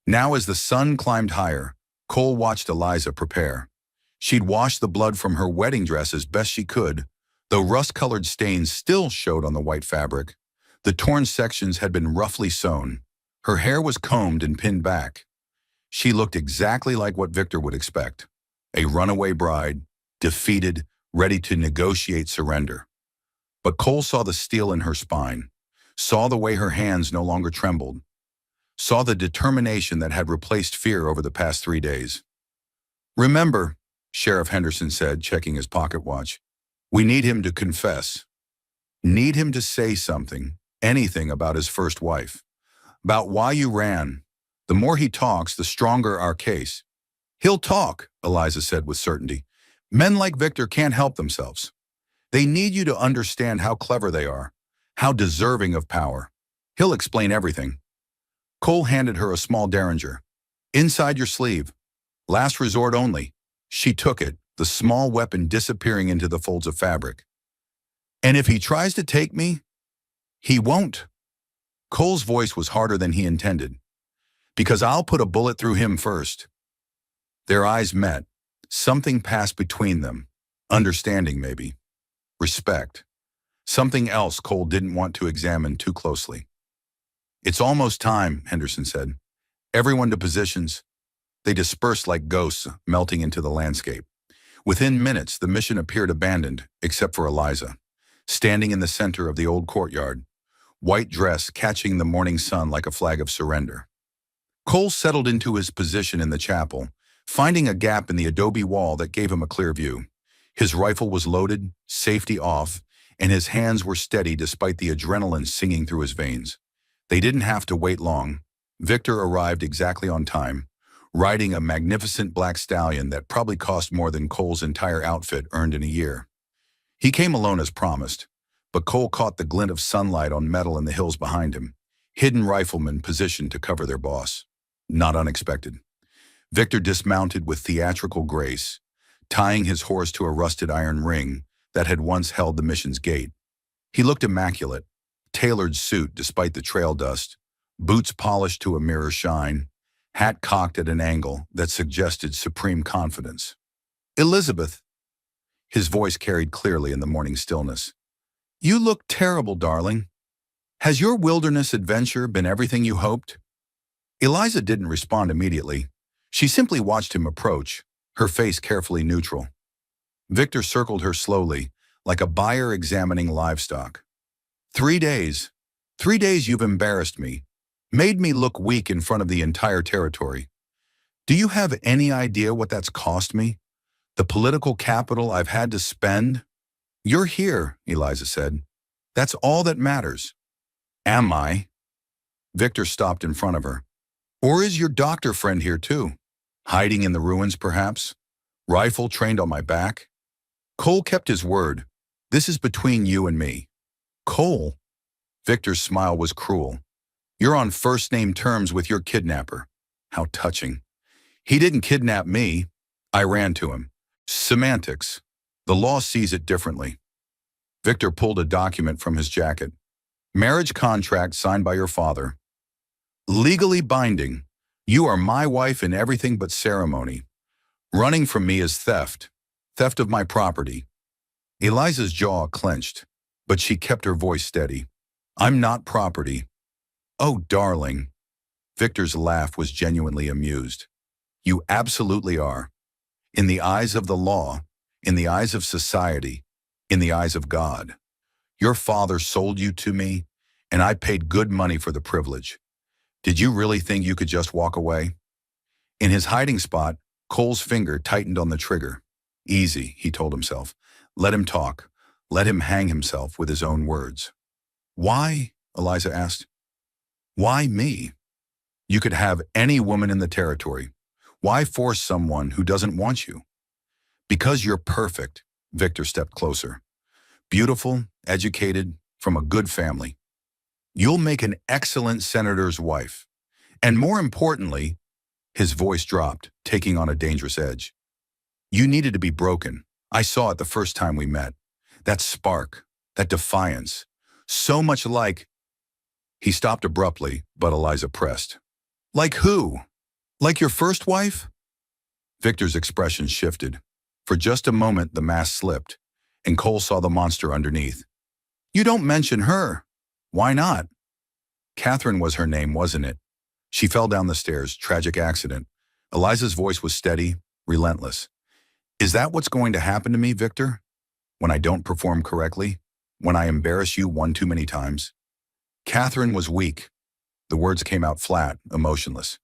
Now as the sun climbed higher, Cole watched Eliza prepare. She'd washed the blood from her wedding dress as best she could, though rust-colored stains still showed on the white fabric. The torn sections had been roughly sewn. Her hair was combed and pinned back. She looked exactly like what Victor would expect. A runaway bride, defeated, ready to negotiate surrender. But Cole saw the steel in her spine, saw the way her hands no longer trembled, saw the determination that had replaced fear over the past 3 days. Remember, Sheriff Henderson said, checking his pocket watch, we need him to confess. Need him to say something, anything about his first wife, about why you ran. The more he talks, the stronger our case. He'll talk, Eliza said with certainty. Men like Victor can't help themselves. They need you to understand how clever they are, how deserving of power. He'll explain everything. Cole handed her a small derringer. Inside your sleeve. Last resort only. She took it, the small weapon disappearing into the folds of fabric. And if he tries to take me, he won't. Cole's voice was harder than he intended. Because I'll put a bullet through him first. Their eyes met. Something passed between them. Understanding, maybe. Respect. Something else Cole didn't want to examine too closely. It's almost time, Henderson said. Everyone to positions. They dispersed like ghosts, melting into the landscape. Within minutes, the mission appeared abandoned, except for Eliza, standing in the center of the old courtyard, white dress catching the morning sun like a flag of surrender. Cole settled into his position in the chapel, finding a gap in the adobe wall that gave him a clear view. His rifle was loaded, safety off, and his hands were steady despite the adrenaline singing through his veins. They didn't have to wait long. Victor arrived exactly on time, riding a magnificent black stallion that probably cost more than Cole's entire outfit earned in a year. He came alone as promised, but Cole caught the glint of sunlight on metal in the hills behind him, hidden riflemen positioned to cover their boss. Not unexpected. Victor dismounted with theatrical grace, tying his horse to a rusted iron ring that had once held the mission's gate. He looked immaculate, tailored suit despite the trail dust, boots polished to a mirror shine, hat cocked at an angle that suggested supreme confidence. Elizabeth, his voice carried clearly in the morning stillness. You look terrible, darling. Has your wilderness adventure been everything you hoped? Eliza didn't respond immediately. She simply watched him approach, her face carefully neutral. Victor circled her slowly, like a buyer examining livestock. 3 days. 3 days you've embarrassed me, made me look weak in front of the entire territory. Do you have any idea what that's cost me? The political capital I've had to spend? You're here, Eliza said. That's all that matters. Am I? Victor stopped in front of her. Or is your doctor friend here too? Hiding in the ruins, perhaps? Rifle trained on my back? Cole kept his word. This is between you and me. Cole? Victor's smile was cruel. You're on first-name terms with your kidnapper. How touching. He didn't kidnap me. I ran to him. Semantics. The law sees it differently. Victor pulled a document from his jacket. Marriage contract signed by your father. Legally binding. You are my wife in everything but ceremony. Running from me is theft. Theft of my property. Eliza's jaw clenched, but she kept her voice steady. I'm not property. Oh, darling. Victor's laugh was genuinely amused. You absolutely are. In the eyes of the law, in the eyes of society, in the eyes of God. Your father sold you to me, and I paid good money for the privilege. Did you really think you could just walk away? In his hiding spot, Cole's finger tightened on the trigger. Easy, he told himself. Let him talk. Let him hang himself with his own words. Why? Eliza asked. Why me? You could have any woman in the territory. Why force someone who doesn't want you? Because you're perfect, Victor stepped closer. Beautiful, educated, from a good family. You'll make an excellent senator's wife. And more importantly, his voice dropped, taking on a dangerous edge. You needed to be broken. I saw it the first time we met. That spark, that defiance, so much like... He stopped abruptly, but Eliza pressed. Like who? Like your first wife? Victor's expression shifted. For just a moment, the mask slipped, and Cole saw the monster underneath. You don't mention her. Why not? Catherine was her name, wasn't it? She fell down the stairs, tragic accident. Eliza's voice was steady, relentless. Is that what's going to happen to me, Victor? When I don't perform correctly? When I embarrass you one too many times? Catherine was weak. The words came out flat, emotionless.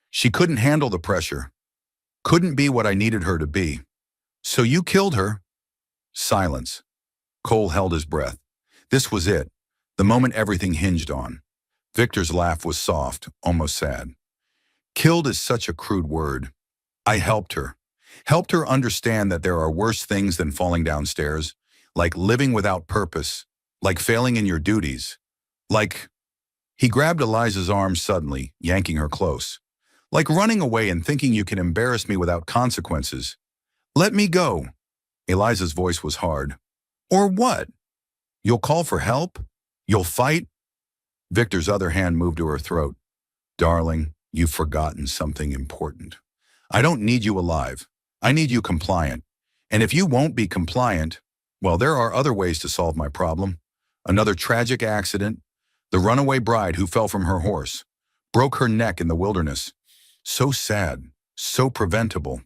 She couldn't handle the pressure. Couldn't be what I needed her to be. So you killed her? Silence. Cole held his breath. This was it, the moment everything hinged on. Victor's laugh was soft, almost sad. Killed is such a crude word. I helped her. Helped her understand that there are worse things than falling downstairs, like living without purpose, like failing in your duties, like... He grabbed Eliza's arm suddenly, yanking her close. Like running away and thinking you can embarrass me without consequences. Let me go. Eliza's voice was hard. Or what? You'll call for help? You'll fight? Victor's other hand moved to her throat. Darling, you've forgotten something important. I don't need you alive. I need you compliant. And if you won't be compliant, well, there are other ways to solve my problem. Another tragic accident, the runaway bride who fell from her horse, broke her neck in the wilderness. So sad, so preventable.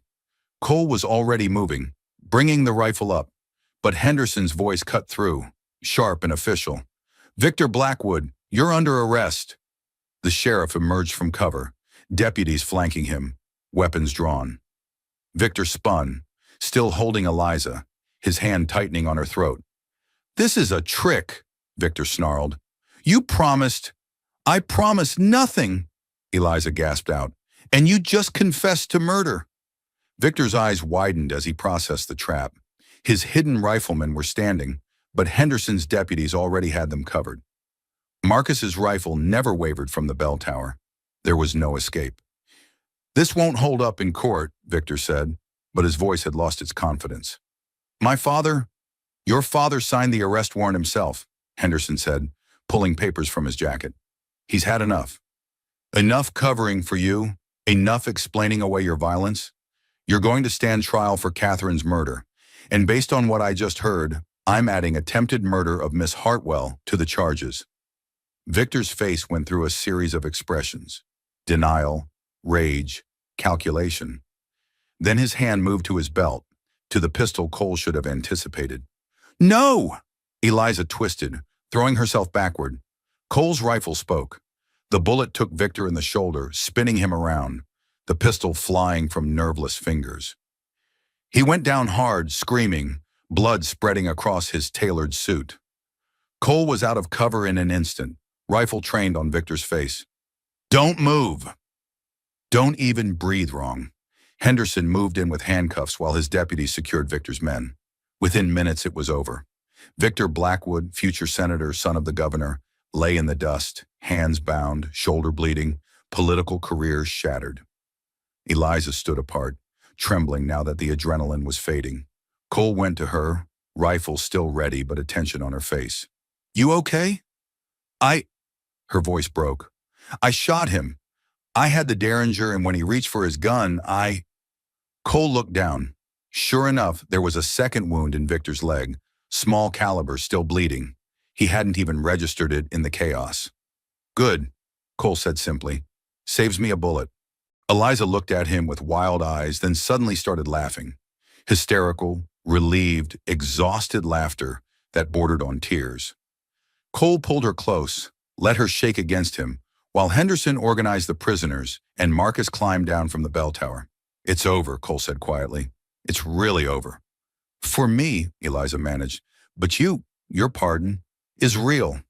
Cole was already moving, bringing the rifle up, but Henderson's voice cut through, sharp and official. Victor Blackwood, you're under arrest. The sheriff emerged from cover, deputies flanking him, weapons drawn. Victor spun, still holding Eliza, his hand tightening on her throat. This is a trick, Victor snarled. You promised. I promised nothing, Eliza gasped out. And you just confessed to murder. Victor's eyes widened as he processed the trap. His hidden riflemen were standing, but Henderson's deputies already had them covered. Marcus's rifle never wavered from the bell tower. There was no escape. This won't hold up in court, Victor said, but his voice had lost its confidence. Your father signed the arrest warrant himself, Henderson said, pulling papers from his jacket. He's had enough. Enough covering for you, enough explaining away your violence. You're going to stand trial for Catherine's murder, and based on what I just heard, I'm adding attempted murder of Miss Hartwell to the charges. Victor's face went through a series of expressions: denial, rage, calculation. Then his hand moved to his belt, to the pistol Cole should have anticipated. No! Eliza twisted, throwing herself backward. Cole's rifle spoke. The bullet took Victor in the shoulder, spinning him around, the pistol flying from nerveless fingers. He went down hard, screaming, blood spreading across his tailored suit. Cole was out of cover in an instant, rifle trained on Victor's face. "Don't move! Don't even breathe wrong." Henderson moved in with handcuffs while his deputies secured Victor's men. Within minutes, it was over. Victor Blackwood, future senator, son of the governor, lay in the dust, hands bound, shoulder bleeding, political career shattered. Eliza stood apart, trembling now that the adrenaline was fading. Cole went to her, rifle still ready but a tension on her face. "You okay?" Her voice broke. "I shot him. I had the Derringer, and when he reached for his gun, Cole looked down. Sure enough, there was a second wound in Victor's leg, small caliber, still bleeding. He hadn't even registered it in the chaos. "Good," Cole said simply. "Saves me a bullet." Eliza looked at him with wild eyes, then suddenly started laughing. Hysterical, relieved, exhausted laughter that bordered on tears. Cole pulled her close, let her shake against him, while Henderson organized the prisoners and Marcus climbed down from the bell tower. "It's over," Cole said quietly. "It's really over." "For me," Eliza managed, "but your pardon, is real.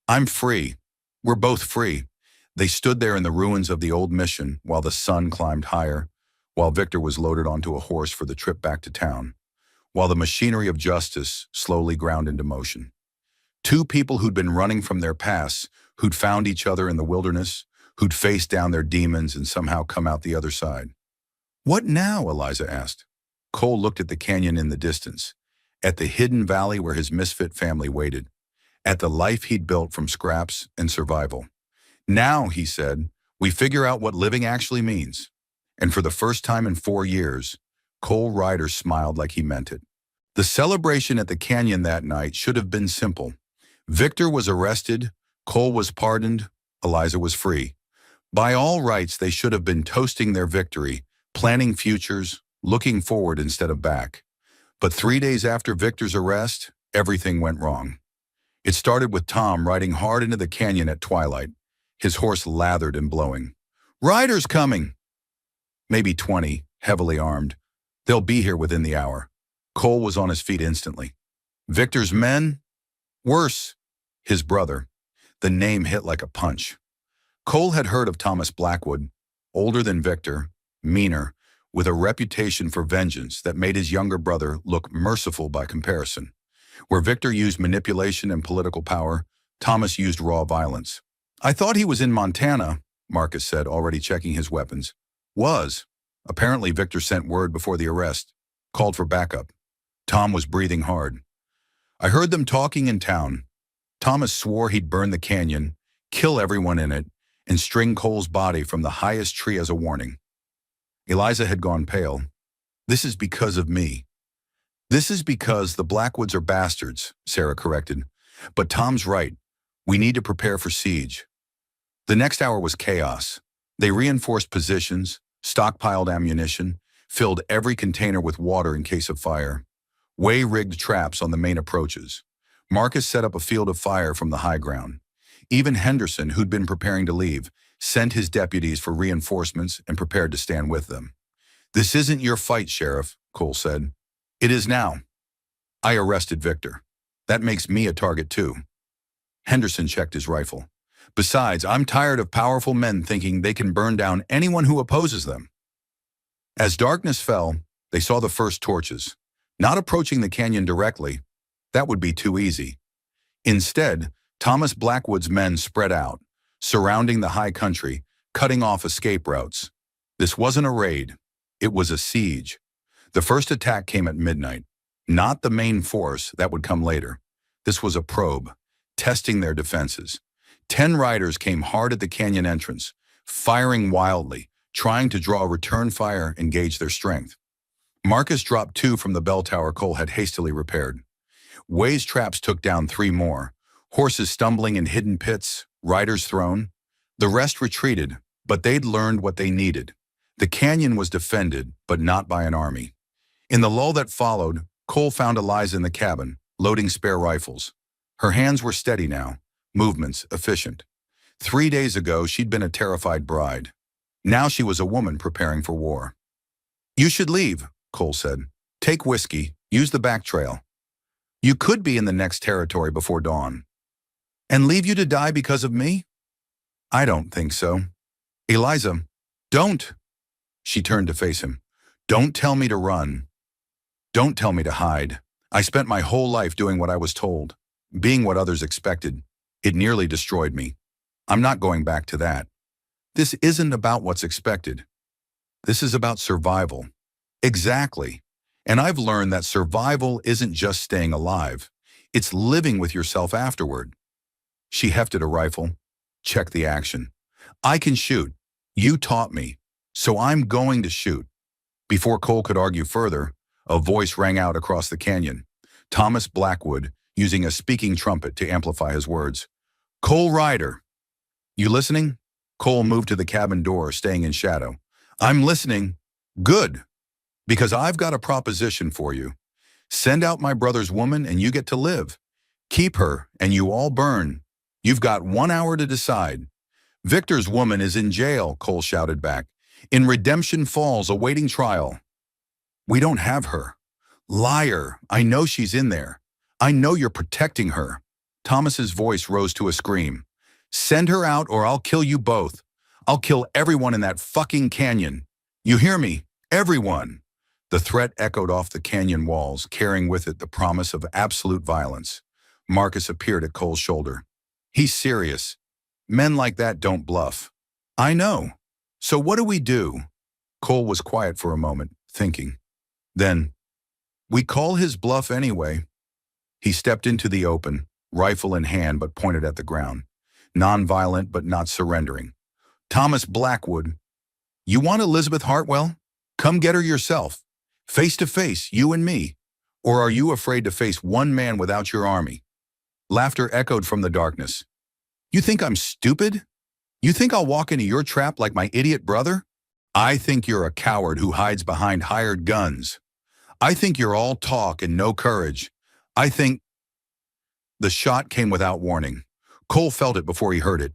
I'm free. We're both free." They stood there in the ruins of the old mission while the sun climbed higher, while Victor was loaded onto a horse for the trip back to town, while the machinery of justice slowly ground into motion. Two people who'd been running from their pasts, who'd found each other in the wilderness, who'd faced down their demons and somehow come out the other side. "What now?" Eliza asked. Cole looked at the canyon in the distance, at the hidden valley where his misfit family waited, at the life he'd built from scraps and survival. "Now," he said, "we figure out what living actually means." And for the first time in 4 years, Cole Ryder smiled like he meant it. The celebration at the canyon that night should have been simple. Victor was arrested, Cole was pardoned, Eliza was free. By all rights, they should have been toasting their victory, planning futures, looking forward instead of back. But 3 days after Victor's arrest, everything went wrong. It started with Tom riding hard into the canyon at twilight, his horse lathered and blowing. "Riders coming!" Maybe 20, heavily armed. "They'll be here within the hour." Cole was on his feet instantly. Victor's men? Worse, his brother. The name hit like a punch. Cole had heard of Thomas Blackwood, older than Victor, meaner, with a reputation for vengeance that made his younger brother look merciful by comparison. Where Victor used manipulation and political power, Thomas used raw violence. "I thought he was in Montana," Marcus said, already checking his weapons. "Was." Apparently Victor sent word before the arrest, called for backup. Tom was breathing hard. "I heard them talking in town. Thomas swore he'd burn the canyon, kill everyone in it, and string Cole's body from the highest tree as a warning." Eliza had gone pale. "This is because of me." "This is because the Blackwoods are bastards," Sarah corrected. "But Tom's right. We need to prepare for siege." The next hour was chaos. They reinforced positions, stockpiled ammunition, filled every container with water in case of fire. Way rigged traps on the main approaches. Marcus set up a field of fire from the high ground. Even Henderson, who'd been preparing to leave, sent his deputies for reinforcements and prepared to stand with them. "This isn't your fight, Sheriff," Cole said. "It is now. I arrested Victor. That makes me a target too." Henderson checked his rifle. "Besides, I'm tired of powerful men thinking they can burn down anyone who opposes them." As darkness fell, they saw the first torches, not approaching the canyon directly. That would be too easy. Instead, Thomas Blackwood's men spread out, surrounding the high country, cutting off escape routes. This wasn't a raid. It was a siege. The first attack came at midnight. Not the main force that would come later. This was a probe, testing their defenses. 10 riders came hard at the canyon entrance, firing wildly, trying to draw return fire and gauge their strength. Marcus dropped 2 from the bell tower Cole had hastily repaired. Way's traps took down 3 more, horses stumbling in hidden pits, riders thrown. The rest retreated, but they'd learned what they needed. The canyon was defended, but not by an army. In the lull that followed, Cole found Eliza in the cabin, loading spare rifles. Her hands were steady now, movements efficient. 3 days ago, she'd been a terrified bride. Now she was a woman preparing for war. "You should leave," Cole said. Take whiskey, use the back trail. You could be in the next territory before dawn. And leave you to die because of me? I don't think so. Eliza, don't. She turned to face him. Don't tell me to run. Don't tell me to hide. I spent my whole life doing what I was told, being what others expected. It nearly destroyed me. I'm not going back to that. This isn't about what's expected. This is about survival. Exactly. And I've learned that survival isn't just staying alive. It's living with yourself afterward. She hefted a rifle. Check the action. I can shoot. You taught me. So I'm going to shoot. Before Cole could argue further, a voice rang out across the canyon. Thomas Blackwood, using a speaking trumpet to amplify his words. Cole Ryder. You listening? Cole moved to the cabin door, staying in shadow. I'm listening. Good. Because I've got a proposition for you. Send out my brother's woman and you get to live. Keep her and you all burn. You've got 1 hour to decide. Victor's woman is in jail, Cole shouted back. In Redemption Falls, awaiting trial. We don't have her. Liar, I know she's in there. I know you're protecting her. Thomas's voice rose to a scream. Send her out or I'll kill you both. I'll kill everyone in that fucking canyon. You hear me? Everyone. The threat echoed off the canyon walls, carrying with it the promise of absolute violence. Marcus appeared at Cole's shoulder. He's serious. Men like that don't bluff. I know. So what do we do? Cole was quiet for a moment, thinking. Then, we call his bluff anyway. He stepped into the open, rifle in hand but pointed at the ground. Nonviolent but not surrendering. Thomas Blackwood. You want Elizabeth Hartwell? Come get her yourself. Face to face, you and me. Or are you afraid to face one man without your army? Laughter echoed from the darkness. You think I'm stupid? You think I'll walk into your trap like my idiot brother? I think you're a coward who hides behind hired guns. I think you're all talk and no courage. I think... The shot came without warning. Cole felt it before he heard it.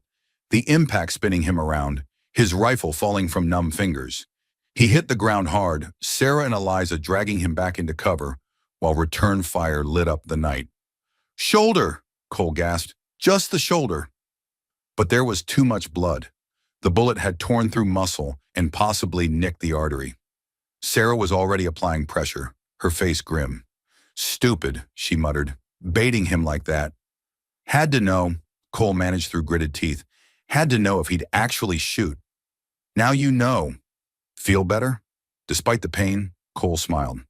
The impact spinning him around, his rifle falling from numb fingers. He hit the ground hard, Sarah and Eliza dragging him back into cover, while return fire lit up the night. Shoulder, Cole gasped. Just the shoulder. But there was too much blood. The bullet had torn through muscle and possibly nicked the artery. Sarah was already applying pressure, her face grim. Stupid, she muttered, baiting him like that. Had to know, Cole managed through gritted teeth, had to know if he'd actually shoot. Now you know. Feel better? Despite the pain, Cole smiled.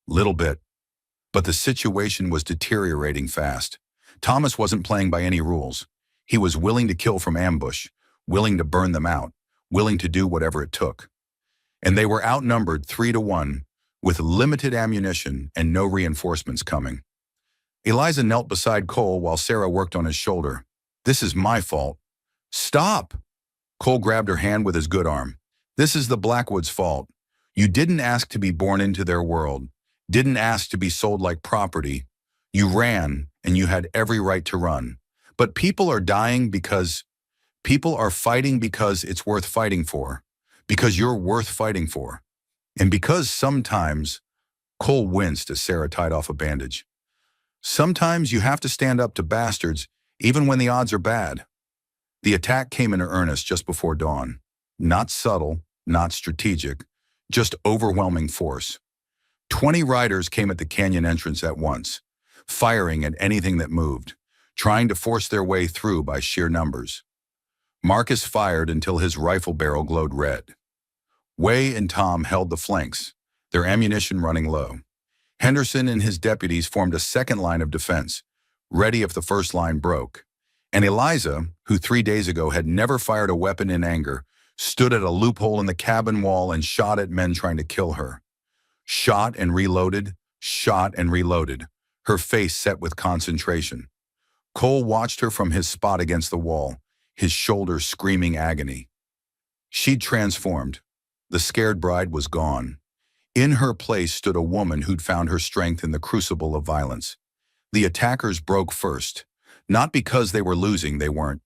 Little bit. But the situation was deteriorating fast. Thomas wasn't playing by any rules. He was willing to kill from ambush, willing to burn them out, willing to do whatever it took. And they were outnumbered 3-1, with limited ammunition and no reinforcements coming. Eliza knelt beside Cole while Sarah worked on his shoulder. This is my fault. Stop! Cole grabbed her hand with his good arm. This is the Blackwoods' fault. You didn't ask to be born into their world, didn't ask to be sold like property. You ran, and you had every right to run. But people are dying because... People are fighting because it's worth fighting for. Because you're worth fighting for. And because sometimes... Cole winced as Sarah tied off a bandage. Sometimes you have to stand up to bastards, even when the odds are bad. The attack came into earnest just before dawn. Not subtle, not strategic, just overwhelming force. 20 riders came at the canyon entrance at once, firing at anything that moved, trying to force their way through by sheer numbers. Marcus fired until his rifle barrel glowed red. Way and Tom held the flanks, their ammunition running low. Henderson and his deputies formed a second line of defense, ready if the first line broke. And Eliza, who 3 days ago had never fired a weapon in anger, stood at a loophole in the cabin wall and shot at men trying to kill her. Shot and reloaded, her face set with concentration. Cole watched her from his spot against the wall, his shoulders screaming agony. She'd transformed. The scared bride was gone. In her place stood a woman who'd found her strength in the crucible of violence. The attackers broke first, not because they were losing, they weren't,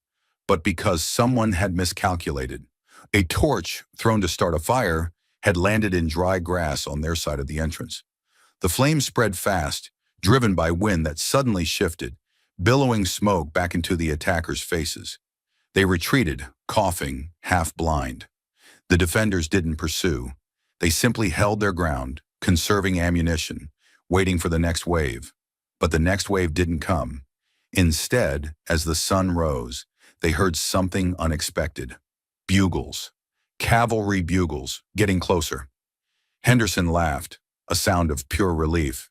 but because someone had miscalculated. A torch thrown to start a fire had landed in dry grass on their side of the entrance. The flames spread fast, driven by wind that suddenly shifted, billowing smoke back into the attackers' faces. They retreated, coughing, half blind. The defenders didn't pursue. They simply held their ground, conserving ammunition, waiting for the next wave. But the next wave didn't come. Instead, as the sun rose, they heard something unexpected. Bugles. Cavalry bugles, getting closer. Henderson laughed, a sound of pure relief.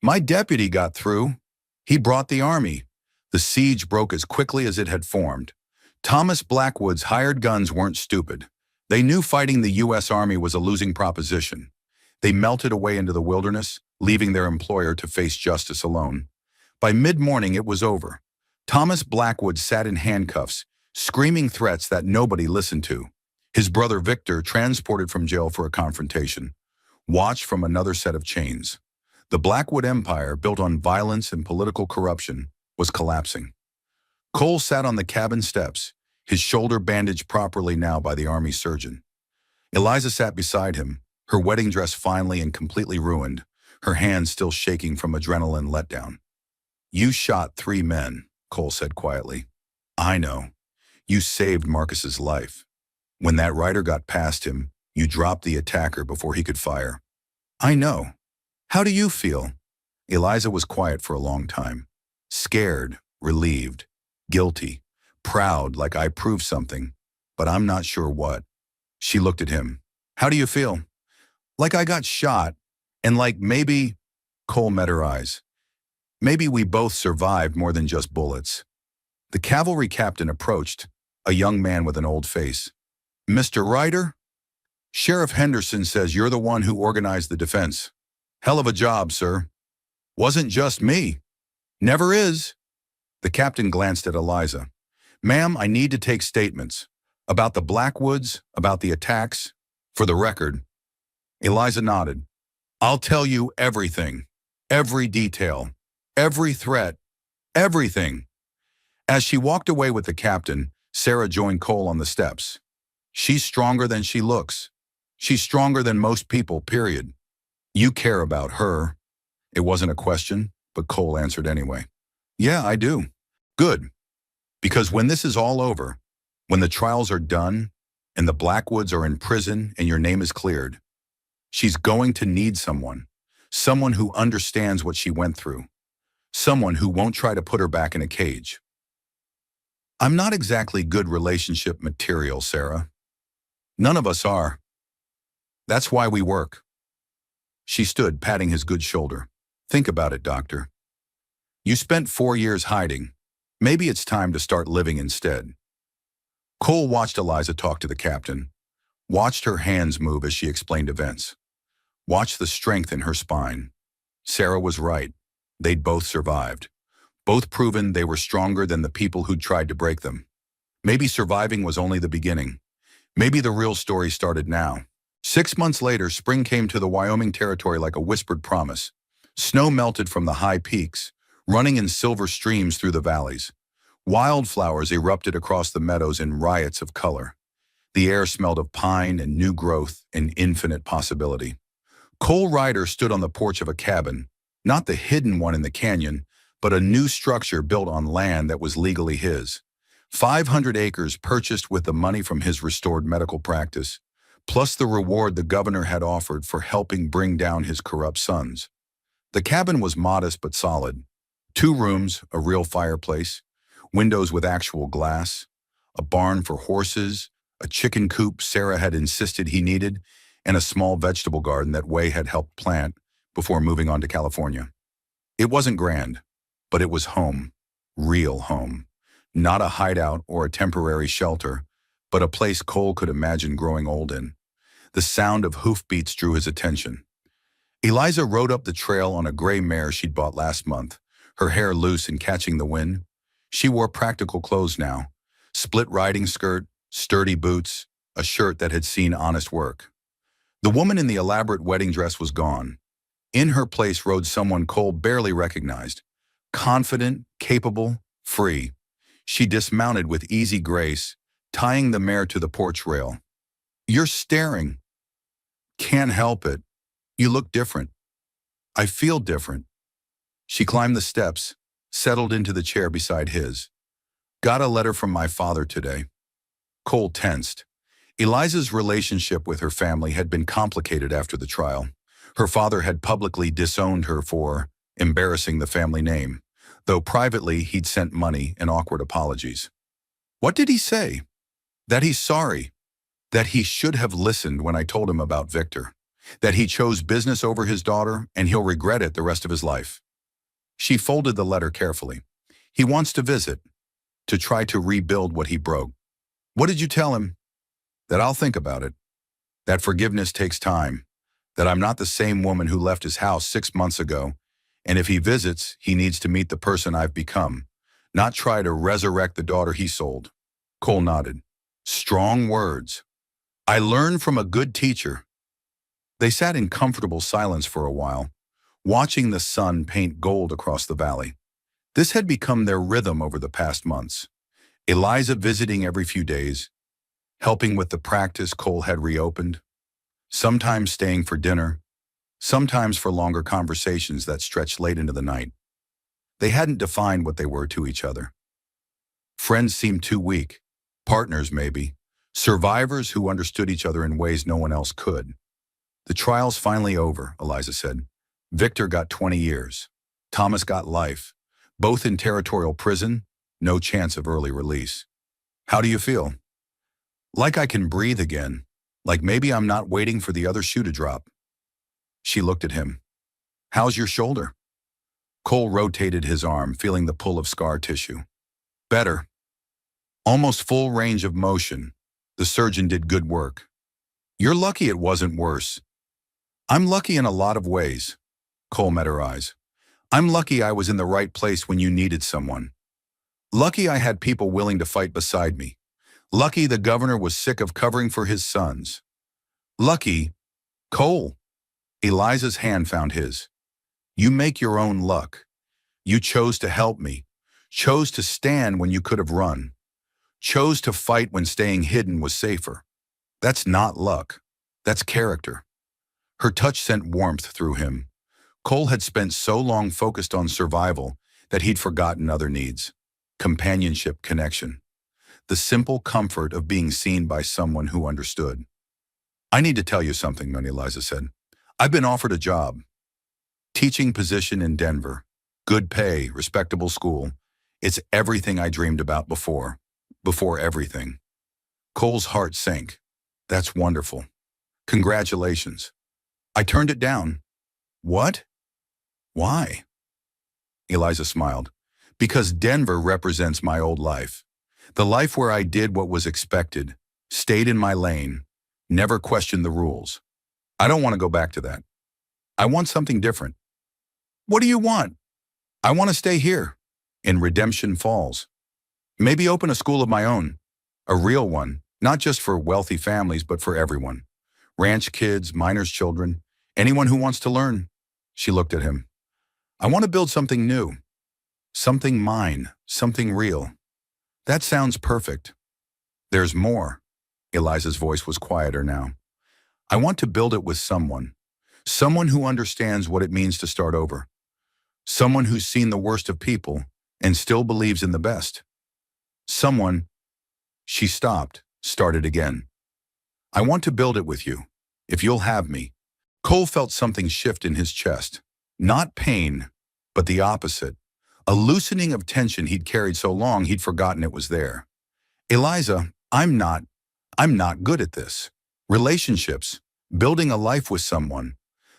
My deputy got through. He brought the army. The siege broke as quickly as it had formed. Thomas Blackwood's hired guns weren't stupid. They knew fighting the U.S. Army was a losing proposition. They melted away into the wilderness, leaving their employer to face justice alone. By mid-morning, it was over. Thomas Blackwood sat in handcuffs, screaming threats that nobody listened to. His brother Victor, transported from jail for a confrontation, watched from another set of chains. The Blackwood Empire, built on violence and political corruption, was collapsing. Cole sat on the cabin steps, his shoulder bandaged properly now by the army surgeon. Eliza sat beside him, her wedding dress finally and completely ruined, her hands still shaking from adrenaline letdown. You shot 3 men, Cole said quietly. I know. You saved Marcus's life. When that rider got past him, you dropped the attacker before he could fire. I know. How do you feel? Eliza was quiet for a long time. Scared, relieved, guilty, proud like I proved something, but I'm not sure what. She looked at him. How do you feel? Like I got shot, and like maybe, Cole met her eyes. Maybe we both survived more than just bullets. The cavalry captain approached, a young man with an old face. Mr. Ryder? Sheriff Henderson says you're the one who organized the defense. Hell of a job, sir. Wasn't just me. Never is. The captain glanced at Eliza. Ma'am, I need to take statements. About the Blackwoods, about the attacks, for the record. Eliza nodded. I'll tell you everything. Every detail. Every threat. Everything. As she walked away with the captain, Sarah joined Cole on the steps. She's stronger than she looks. She's stronger than most people, period. You care about her. It wasn't a question, but Cole answered anyway. Yeah, I do. Good. Because when this is all over, when the trials are done, and the Blackwoods are in prison and your name is cleared, she's going to need someone. Someone who understands what she went through. Someone who won't try to put her back in a cage. I'm not exactly good relationship material, Sarah. None of us are. That's why we work. She stood, patting his good shoulder. Think about it, doctor. You spent 4 years hiding. Maybe it's time to start living instead. Cole watched Eliza talk to the captain, watched her hands move as she explained events, watched the strength in her spine. Sarah was right. They'd both survived. Both proven they were stronger than the people who'd tried to break them. Maybe surviving was only the beginning. Maybe the real story started now. 6 months later, spring came to the Wyoming Territory like a whispered promise. Snow melted from the high peaks, running in silver streams through the valleys. Wildflowers erupted across the meadows in riots of color. The air smelled of pine and new growth and infinite possibility. Cole Ryder stood on the porch of a cabin, not the hidden one in the canyon, but a new structure built on land that was legally his. 500 acres purchased with the money from his restored medical practice, plus the reward the governor had offered for helping bring down his corrupt sons. The cabin was modest but solid. 2 rooms, a real fireplace, windows with actual glass, a barn for horses, a chicken coop Sarah had insisted he needed, and a small vegetable garden that Way had helped plant before moving on to California. It wasn't grand, but it was home, real home. Not a hideout or a temporary shelter, but a place Cole could imagine growing old in. The sound of hoofbeats drew his attention. Eliza rode up the trail on a gray mare she'd bought last month, her hair loose and catching the wind. She wore practical clothes now, split riding skirt, sturdy boots, a shirt that had seen honest work. The woman in the elaborate wedding dress was gone. In her place rode someone Cole barely recognized, confident, capable, free. She dismounted with easy grace, tying the mare to the porch rail. You're staring. Can't help it. You look different. I feel different. She climbed the steps, settled into the chair beside his. Got a letter from my father today. Cole tensed. Eliza's relationship with her family had been complicated after the trial. Her father had publicly disowned her for embarrassing the family name, though privately he'd sent money and awkward apologies. What did he say? That he's sorry. That he should have listened when I told him about Victor. That he chose business over his daughter and he'll regret it the rest of his life. She folded the letter carefully. He wants to visit, to try to rebuild what he broke. What did you tell him? That I'll think about it. That forgiveness takes time. That I'm not the same woman who left his house 6 months ago, and if he visits, he needs to meet the person I've become, not try to resurrect the daughter he sold. Cole nodded. Strong words. I learned from a good teacher. They sat in comfortable silence for a while, watching the sun paint gold across the valley. This had become their rhythm over the past months. Eliza visiting every few days, helping with the practice Cole had reopened, sometimes staying for dinner, sometimes for longer conversations that stretched late into the night. They hadn't defined what they were to each other. Friends seemed too weak, partners maybe, survivors who understood each other in ways no one else could. The trial's finally over, Eliza said. Victor got 20 years. Thomas got life, both in territorial prison, no chance of early release. How do you feel? Like I can breathe again, like maybe I'm not waiting for the other shoe to drop. She looked at him. How's your shoulder? Cole rotated his arm, feeling the pull of scar tissue. Better. Almost full range of motion. The surgeon did good work. You're lucky it wasn't worse. I'm lucky in a lot of ways. Cole met her eyes. I'm lucky I was in the right place when you needed someone. Lucky I had people willing to fight beside me. Lucky the governor was sick of covering for his sons. Lucky, Cole. Eliza's hand found his. You make your own luck. You chose to help me, chose to stand when you could have run, chose to fight when staying hidden was safer. That's not luck. That's character. Her touch sent warmth through him. Cole had spent so long focused on survival that he'd forgotten other needs. Companionship, connection. The simple comfort of being seen by someone who understood. I need to tell you something, Eliza said. I've been offered a job. Teaching position in Denver. Good pay, respectable school. It's everything I dreamed about before. Before everything. Cole's heart sank. That's wonderful. Congratulations. I turned it down. What? Why? Eliza smiled. Because Denver represents my old life. The life where I did what was expected, stayed in my lane, never questioned the rules. I don't want to go back to that. I want something different. What do you want? I want to stay here, in Redemption Falls. Maybe open a school of my own. A real one, not just for wealthy families, but for everyone. Ranch kids, miners' children, anyone who wants to learn. She looked at him. I want to build something new. Something mine, something real. That sounds perfect. There's more. Eliza's voice was quieter now. I want to build it with someone. Someone who understands what it means to start over. Someone who's seen the worst of people and still believes in the best. Someone. She stopped, started again. I want to build it with you, if you'll have me. Cole felt something shift in his chest. Not pain, but the opposite. A loosening of tension he'd carried so long he'd forgotten it was there. Eliza, I'm not good at this. Relationships, building a life with someone.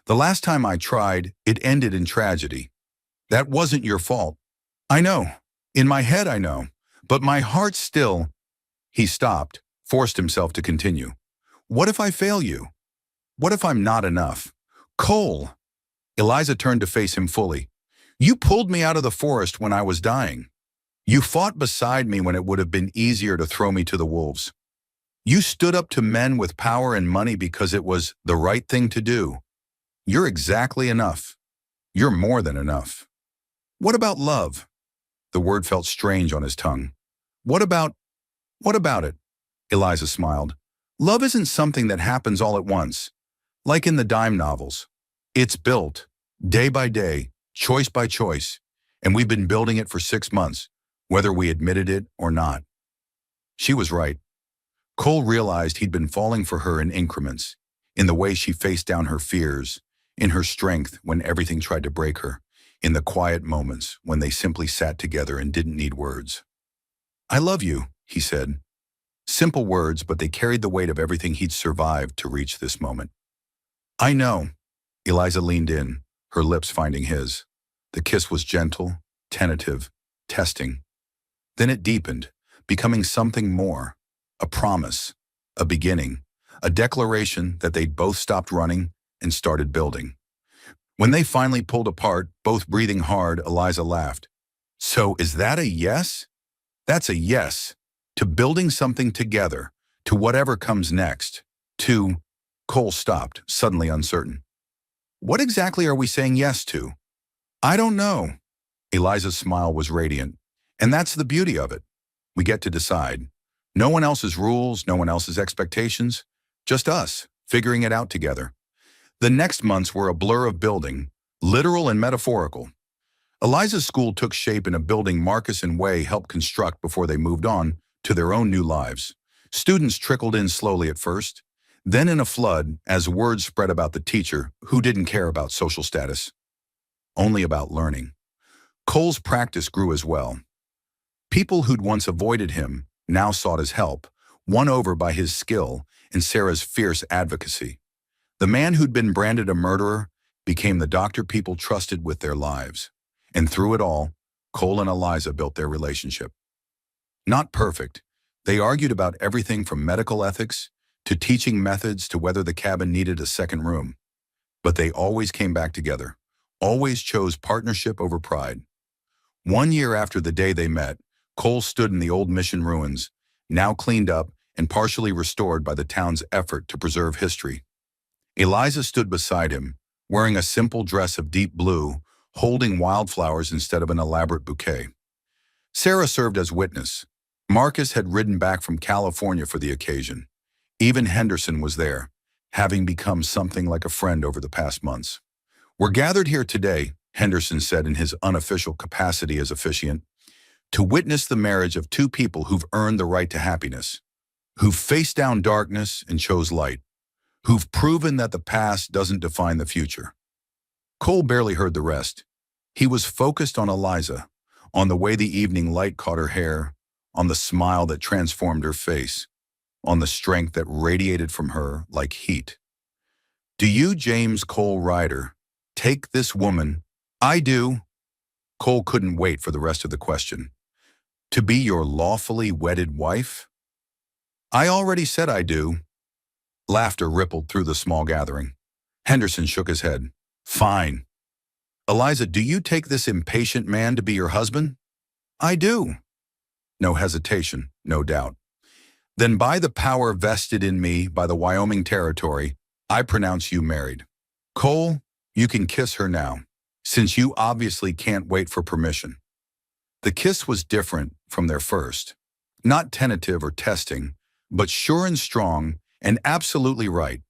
The last time I tried, it ended in tragedy. That wasn't your fault. I know. In my head I know. But my heart still. He stopped, forced himself to continue. What if I fail you? What if I'm not enough? Cole. Eliza turned to face him fully. You pulled me out of the forest when I was dying. You fought beside me when it would have been easier to throw me to the wolves. You stood up to men with power and money because it was the right thing to do. You're exactly enough. You're more than enough. What about love? The word felt strange on his tongue. What about it? Eliza smiled. Love isn't something that happens all at once. Like in the dime novels. It's built, day by day, choice by choice, and we've been building it for 6 months, whether we admitted it or not. She was right. Cole realized he'd been falling for her in increments, in the way she faced down her fears, in her strength when everything tried to break her, in the quiet moments when they simply sat together and didn't need words. "I love you," he said. Simple words, but they carried the weight of everything he'd survived to reach this moment. "I know." Eliza leaned in, her lips finding his. The kiss was gentle, tentative, testing. Then it deepened, becoming something more, a promise, a beginning, a declaration that they'd both stopped running and started building. When they finally pulled apart, both breathing hard, Eliza laughed. "So is that a yes?" "That's a yes. To building something together, to whatever comes next, to—" Cole stopped, suddenly uncertain. "What exactly are we saying yes to?" "I don't know." Eliza's smile was radiant. "And that's the beauty of it. We get to decide. No one else's rules, no one else's expectations, just us, figuring it out together." The next months were a blur of building, literal and metaphorical. Eliza's school took shape in a building Marcus and Way helped construct before they moved on to their own new lives. Students trickled in slowly at first, then in a flood as word spread about the teacher who didn't care about social status, only about learning. Cole's practice grew as well. People who'd once avoided him now sought his help, won over by his skill and Sarah's fierce advocacy. The man who'd been branded a murderer became the doctor people trusted with their lives. And through it all, Cole and Eliza built their relationship. Not perfect, they argued about everything from medical ethics to teaching methods to whether the cabin needed a second room. But they always came back together, always chose partnership over pride. 1 year after the day they met, Cole stood in the old mission ruins, now cleaned up and partially restored by the town's effort to preserve history. Eliza stood beside him, wearing a simple dress of deep blue, holding wildflowers instead of an elaborate bouquet. Sarah served as witness. Marcus had ridden back from California for the occasion. Even Henderson was there, having become something like a friend over the past months. "We're gathered here today," Henderson said in his unofficial capacity as officiant, "to witness the marriage of two people who've earned the right to happiness, who've faced down darkness and chose light, who've proven that the past doesn't define the future." Cole barely heard the rest. He was focused on Eliza, on the way the evening light caught her hair, on the smile that transformed her face, on the strength that radiated from her like heat. "Do you, James Cole Ryder, take this woman—" "I do." Cole couldn't wait for the rest of the question. "To be your lawfully wedded wife?" "I already said I do." Laughter rippled through the small gathering. Henderson shook his head. "Fine." "Eliza, do you take this impatient man to be your husband?" "I do." No hesitation, no doubt. "Then by the power vested in me by the Wyoming Territory, I pronounce you married. Cole, you can kiss her now, since you obviously can't wait for permission." The kiss was different from their first. Not tentative or testing, but sure and strong and absolutely right.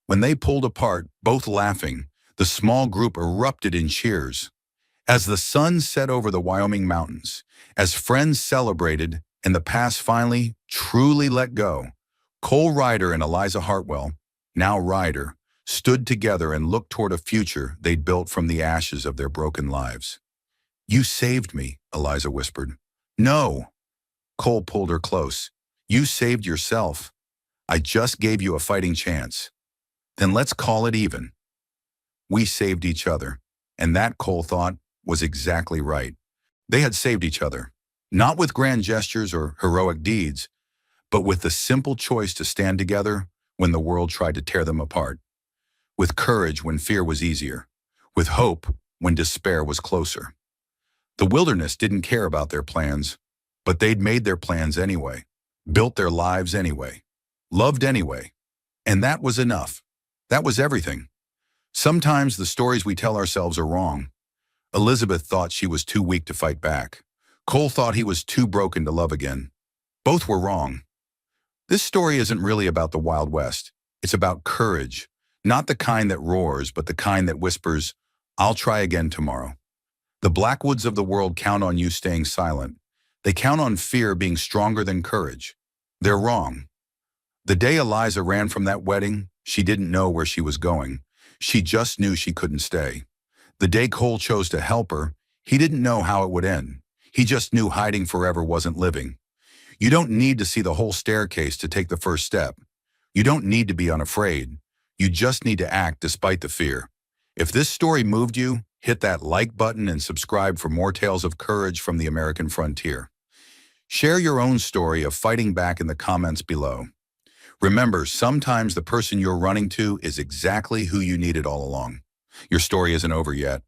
When they pulled apart, both laughing, the small group erupted in cheers. As the sun set over the Wyoming mountains, as friends celebrated and the past finally, truly let go, Cole Ryder and Eliza Hartwell, now Ryder, stood together and looked toward a future they'd built from the ashes of their broken lives. "You saved me," Eliza whispered. "No." Cole pulled her close. "You saved yourself. I just gave you a fighting chance. Then let's call it even." We saved each other, and that, Cole thought, was exactly right. They had saved each other, not with grand gestures or heroic deeds, but with the simple choice to stand together when the world tried to tear them apart, with courage when fear was easier, with hope when despair was closer. The wilderness didn't care about their plans, but they'd made their plans anyway, built their lives anyway, loved anyway, and that was enough. That was everything. Sometimes the stories we tell ourselves are wrong. Elizabeth thought she was too weak to fight back. Cole thought he was too broken to love again. Both were wrong. This story isn't really about the Wild West. It's about courage, Not the kind that roars, but the kind that whispers, "I'll try again tomorrow." The Blackwoods of the world count on you staying silent. They count on fear being stronger than courage. They're wrong. The day Eliza ran from that wedding, she didn't know where she was going. She just knew she couldn't stay. The day Cole chose to help her, he didn't know how it would end. He just knew hiding forever wasn't living. You don't need to see the whole staircase to take the first step. You don't need to be unafraid. You just need to act despite the fear. If this story moved you, hit that like button and subscribe for more tales of courage from the American frontier. Share your own story of fighting back in the comments below. Remember, sometimes the person you're running to is exactly who you needed all along. Your story isn't over yet.